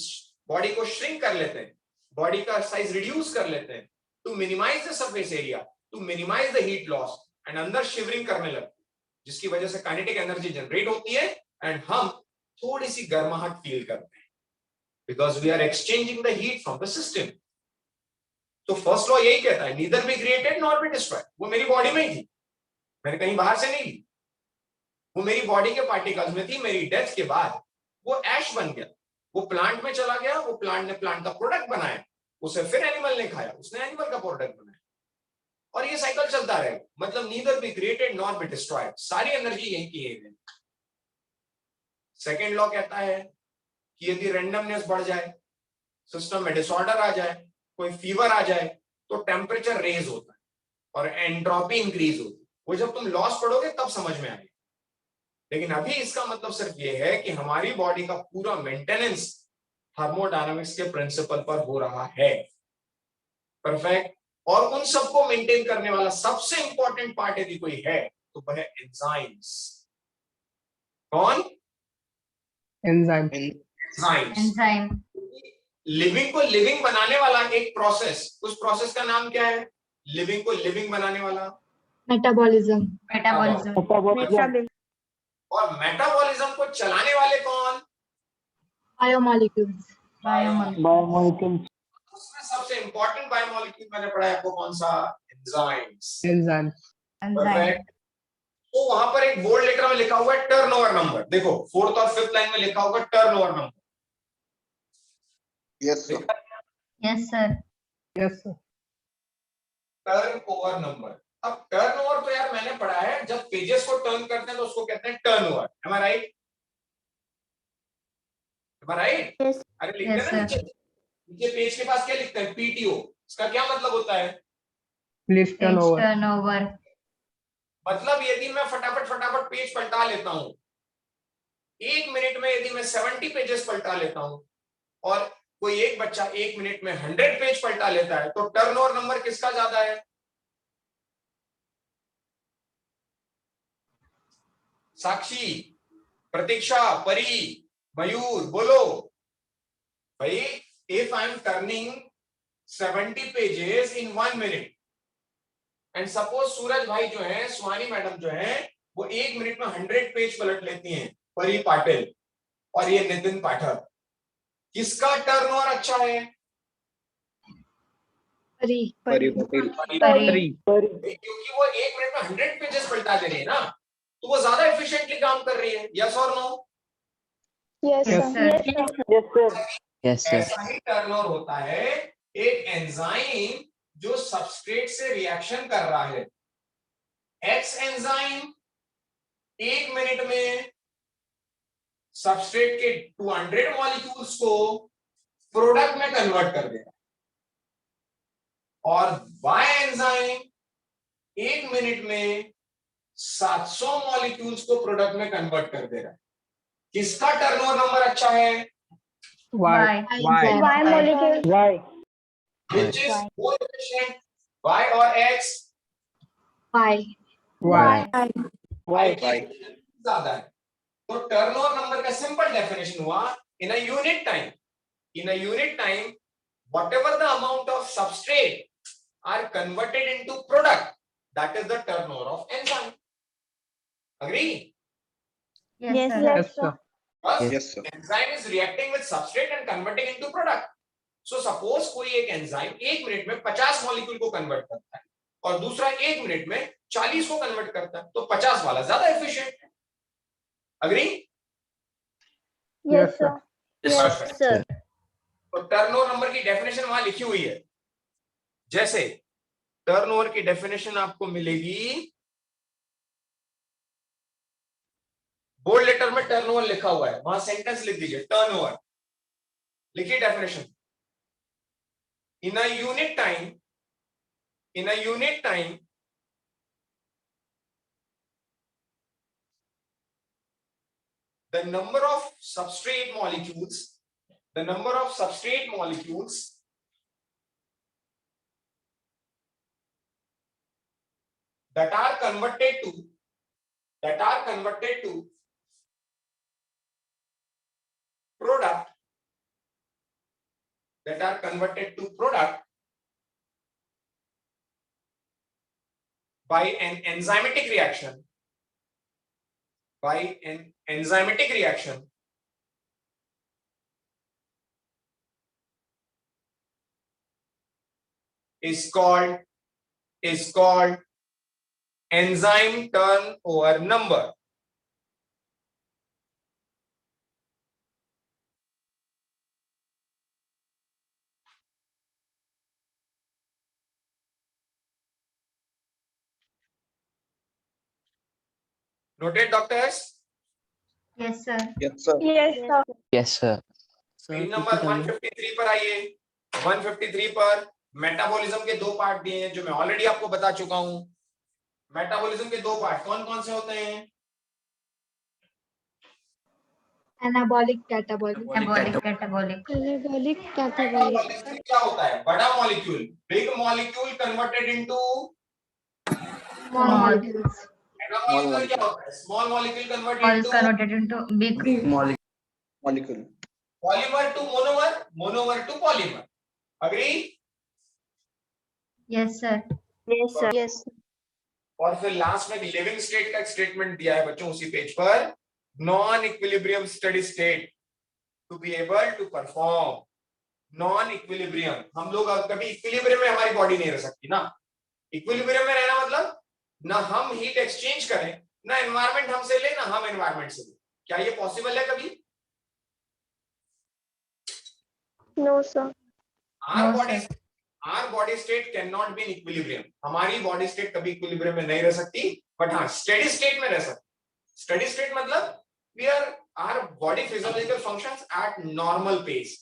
body को shrink कर लेते हैं, body का size reduce कर लेते हैं to minimize the surface area, to minimize the heat loss, and अंदर shivering करने लगते हैं, जिसकी वजह से kinetic energy generate होती है and हम थोड़ी सी गर्माहट feel करते हैं because we are exchanging the heat from the system. तो first law यही कहता है, neither be created nor be destroyed. वो मेरी body में ही थी, मैंने कहीं बाहर से नहीं ली, वो मेरी बॉडी के पार्टिकल्स में थी। मेरी डेथ के बाद वो ऐश बन गया, वो प्लांट में चला गया, वो प्लांट ने प्लांट का प्रोडक्ट बनाया, उसे फिर एनिमल ने खाया, उसने एनिमल का प्रोडक्ट बनाया, और ये साइकिल चलता रहेगा। मतलब neither be created not be destroyed, सारी एनर्जी यही की है। सेकेंड लॉ कहता है कि यदि रैंडमनेस बढ़ जाए, सिस्टम में डिसऑर्डर आ जाए, कोई फीवर आ जाए, तो टेम्परेचर रेज होता है और एंट्रोपी इंक्रीज होती है। वो जब तुम लॉस पढ़ोगे तब समझ में आएगा, लेकिन अभी इसका मतलब सिर्फ ये है कि हमारी बॉडी का पूरा मेंटेनेंस थर्मोडायनामिक्स के प्रिंसिपल पर हो रहा है। परफेक्ट। और उन सबको मेंटेन करने वाला सबसे इंपॉर्टेंट पार्ट यदि कोई है तो वह है एंजाइम्स। कौन? एंजाइम। एंजाइम। लिविंग को लिविंग बनाने वाला एक प्रोसेस, उस प्रोसेस का नाम क्या है? लिविंग को लिविंग बनाने वाला मेटाबॉलिज्म। मेटाबॉलिज्म। और मेटाबॉलिज्म को चलाने वाले कौन? बायोमॉलिक्यूल्स। बायोमॉलिक्यूल्स। उसमें सबसे इंपॉर्टेंट बायोमॉलिक्यूल मैंने पढ़ा है आपको कौन सा? एंजाइम्स। एंजाइम। परफेक्ट। तो वहां पर एक बोल्ड लेटर में लिखा हुआ है टर्नओवर नंबर। देखो 4th और 5th लाइन में लिखा होगा turnover number. Yes sir. Yes sir. Yes sir. Turnover number. अब टर्नओवर तो यार मैंने पढ़ा है, जब पेजेस को टर्न करते हैं तो उसको कहते हैं turnover. M I right? M I right? अरे लिखते हैं ना नीचे, नीचे पेज के पास क्या लिखते हैं? पीटीओ। इसका क्या मतलब होता है? Please turnover. टर्नओवर। मतलब यदि मैं फटाफट पेज पलटा लेता हूं, 1 मिनट में यदि मैं 70 पेजेस पलटा लेता हूं और कोई एक बच्चा 1 मिनट में 100 पेज पलटा लेता है, तो टर्नओवर नंबर किसका ज्यादा है? साक्षी, प्रतीक्षा, परी, मयूर, बोलो भाई। If I am turning 70 pages in 1 minute and suppose Suraj भाई जो है, सुहानी मैडम जो है, वो 1 मिनट में 100 पेज पलट लेती हैं, परी पाटिल और ये नितिन पाठक, किसका टर्नओवर अच्छा है? परी। क्योंकि वो 1 मिनट में 100 पेजेस पलटा दे रही है ना, तो वो ज्यादा एफिशिएंटली काम कर रही है, यस और no? Yes, Yes, sir. Yes, sir. ऐसा ही टर्नओवर होता है एक एंजाइम जो सबस्ट्रेट से रिएक्शन कर रहा है। एक्स एंजाइम 1 मिनट में सबस्ट्रेट के 200 मॉलिक्यूल्स को प्रोडक्ट में कन्वर्ट कर देगा और वाई एंजाइम 1 मिनट में 700 मॉलिक्यूल्स को प्रोडक्ट में कन्वर्ट कर दे रहा है। किसका टर्नओवर नंबर अच्छा है? Y. Y molecule. Which is more efficient, Y or X? Y. Y ज्यादा है। तो टर्नओवर नंबर का सिंपल डेफिनेशन हुआ in a unit time. In a unit time, whatever the amount of substrate are converted into product, that is the turnover of enzyme. Agree? Yes, sir. Yes, sir. Because Yes, sir. enzyme is reacting with substrate and converting into product. So suppose कोई एक enzyme 1 minute में 50 molecule को convert करता है और दूसरा 1 minute में 40 को कन्वर्ट करता है, तो 50 वाला ज्यादा एफिशिएंट है। Agree? Yes, sir. Yes, sir. तो टर्नओवर नंबर की डेफिनेशन वहां लिखी हुई है। जैसे टर्नओवर की डेफिनेशन आपको मिलेगी, बोल्ड लेटर में टर्नओवर लिखा हुआ है, वहां सेंटेंस लिख दीजिए टर्नओवर, लिखिए definition. In a unit time the number of substrate molecules that are converted to product by an enzymatic reaction is called enzyme turnover number. Noted, doctors? Yes, sir. Yes, sir. Yes, sir. Yes, sir. Page number 153 पर आइए। 153 पर metabolism के दो part दिए हैं जो मैं already आपको बता चुका हूं। मेटाबॉलिज्म के दो पार्ट कौन कौन से होते हैं? Anabolic, catabolic. Catabolic. Metabolism क्या होता है? बड़ा molecule, big molecule converted into Small molecules. Anabolism क्या होता है? Small molecule All converted converted into big. Molecule. Polymer to monomer to polymer. Agree? Yes, sir. Yes. और फिर लास्ट में लिविंग स्टेट का स्टेटमेंट दिया है बच्चों उसी पेज पर, non equilibrium steady state to be able to perform non equilibrium. हम लोग कभी इक्विलिब्रियम में हमारी बॉडी नहीं रह सकती ना। इक्विलिब्रियम में रहना मतलब ना हम हीट एक्सचेंज करें, ना एनवायरनमेंट हमसे ले, ना हम एनवायरनमेंट से ले। क्या ये पॉसिबल है कभी? No, sir. Our body state cannot be in equilibrium. हमारी बॉडी स्टेट कभी इक्विलिब्रियम में नहीं रह सकती, बट हाँ स्टेडी स्टेट में रह सकती। स्टेडी स्टेट मतलब our body physiological functions at normal pace.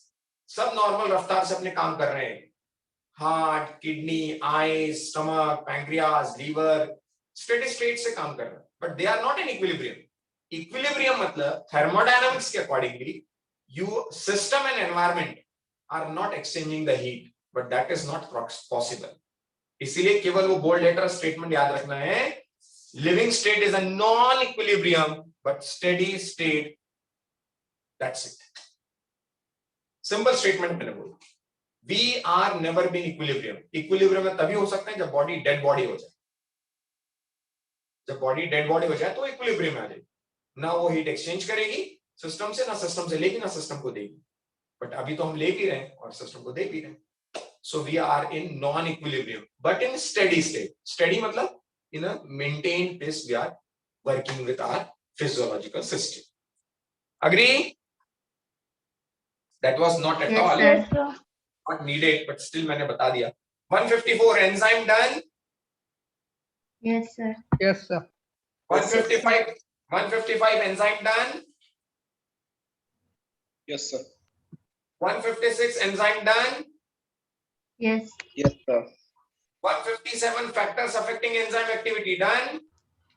सब नॉर्मल रफ्तार से अपने काम कर रहे हैं। Heart, kidney, eyes, stomach, pancreas, liver steady state से काम कर रहे हैं, but they are not in equilibrium. Equilibrium मतलब थर्मोडायनामिक्स के accordingly you system and environment are not exchanging the heat, but that is not possible. इसीलिए केवल वो बोल्ड लेटर स्टेटमेंट याद रखना है, living state is a non equilibrium but steady state, that's it. Simple statement मैंने बोला, we are never been equilibrium. Equilibrium में तभी हो सकते हैं जब बॉडी डेड बॉडी हो जाए। जब बॉडी डेड बॉडी हो जाए तो इक्विलिब्रियम में आ जाएगी, ना वो हीट एक्सचेंज करेगी सिस्टम से, ना सिस्टम से लेगी, ना सिस्टम को देगी। बट अभी तो हम ले भी रहे हैं और सिस्टम को दे भी रहे हैं। So we are in non equilibrium but in steady state. Steady मतलब in a maintained pace we are working with our physiological system. Agree? That was not at Yes, all sir. Yes, sir. not needed, but still मैंने बता दिया. 154 enzyme done. Yes, sir. Yes, sir. 155 enzyme done. Yes, sir. 156 enzyme done. Yes. Yes, sir. 157 factors affecting enzyme activity done.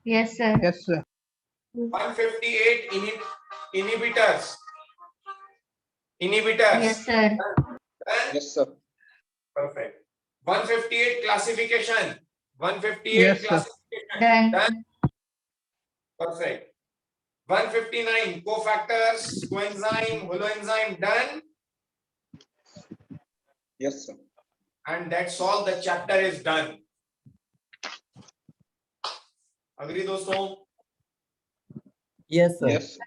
Yes, sir. Yes, sir. 158 inhibitors. Yes, sir. Done. Yes, sir. Perfect. 158 classification. 158 Yes, sir. classification. Done. Done. Perfect. 159 cofactors, coenzyme, holoenzyme done. Yes, sir. And that's all. The chapter is done. Agree दोस्तों? Yes, sir. Yes.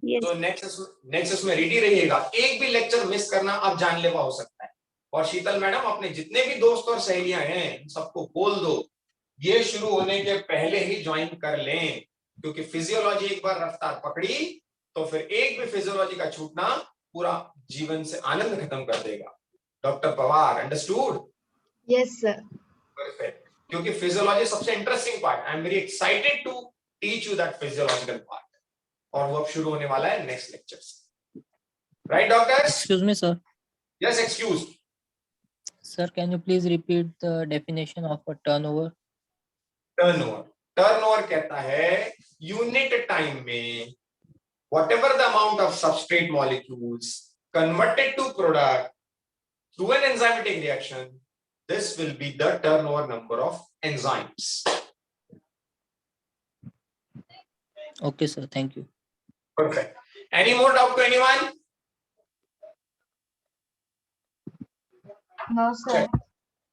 Yes. तो next इसमें ready रहिएगा. एक भी lecture miss करना अब जानलेवा हो सकता है. और शीतल मैडम अपने जितने भी दोस्त और सहेलियां हैं सबको बोल दो ये शुरू होने के पहले ही ज्वाइन कर लें, क्योंकि फिजियोलॉजी एक बार रफ्तार पकड़ी तो फिर एक भी फिजियोलॉजी का छूटना पूरा जीवन से आनंद खत्म कर देगा. Doctor Pawar, understood? Yes, sir. Perfect. क्योंकि फिजियोलॉजी सबसे interesting part. I am very excited to teach you that physiological part. और वो अब शुरू होने वाला है नेक्स्ट लेक्चर से. Right doctors? Excuse me, sir. Yes excuse. Sir, can you please repeat the definition of a turnover? Turnover. Turnover कहता है यूनिट टाइम में whatever the amount of substrate molecules converted to product through an enzymatic reaction, this will be the turnover number of enzymes. Okay, sir. Thank you. Perfect. Any more doubt to anyone? No, sir.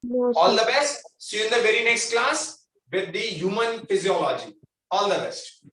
No, All sir. the best. See you in the very next class with the human physiology. All the best.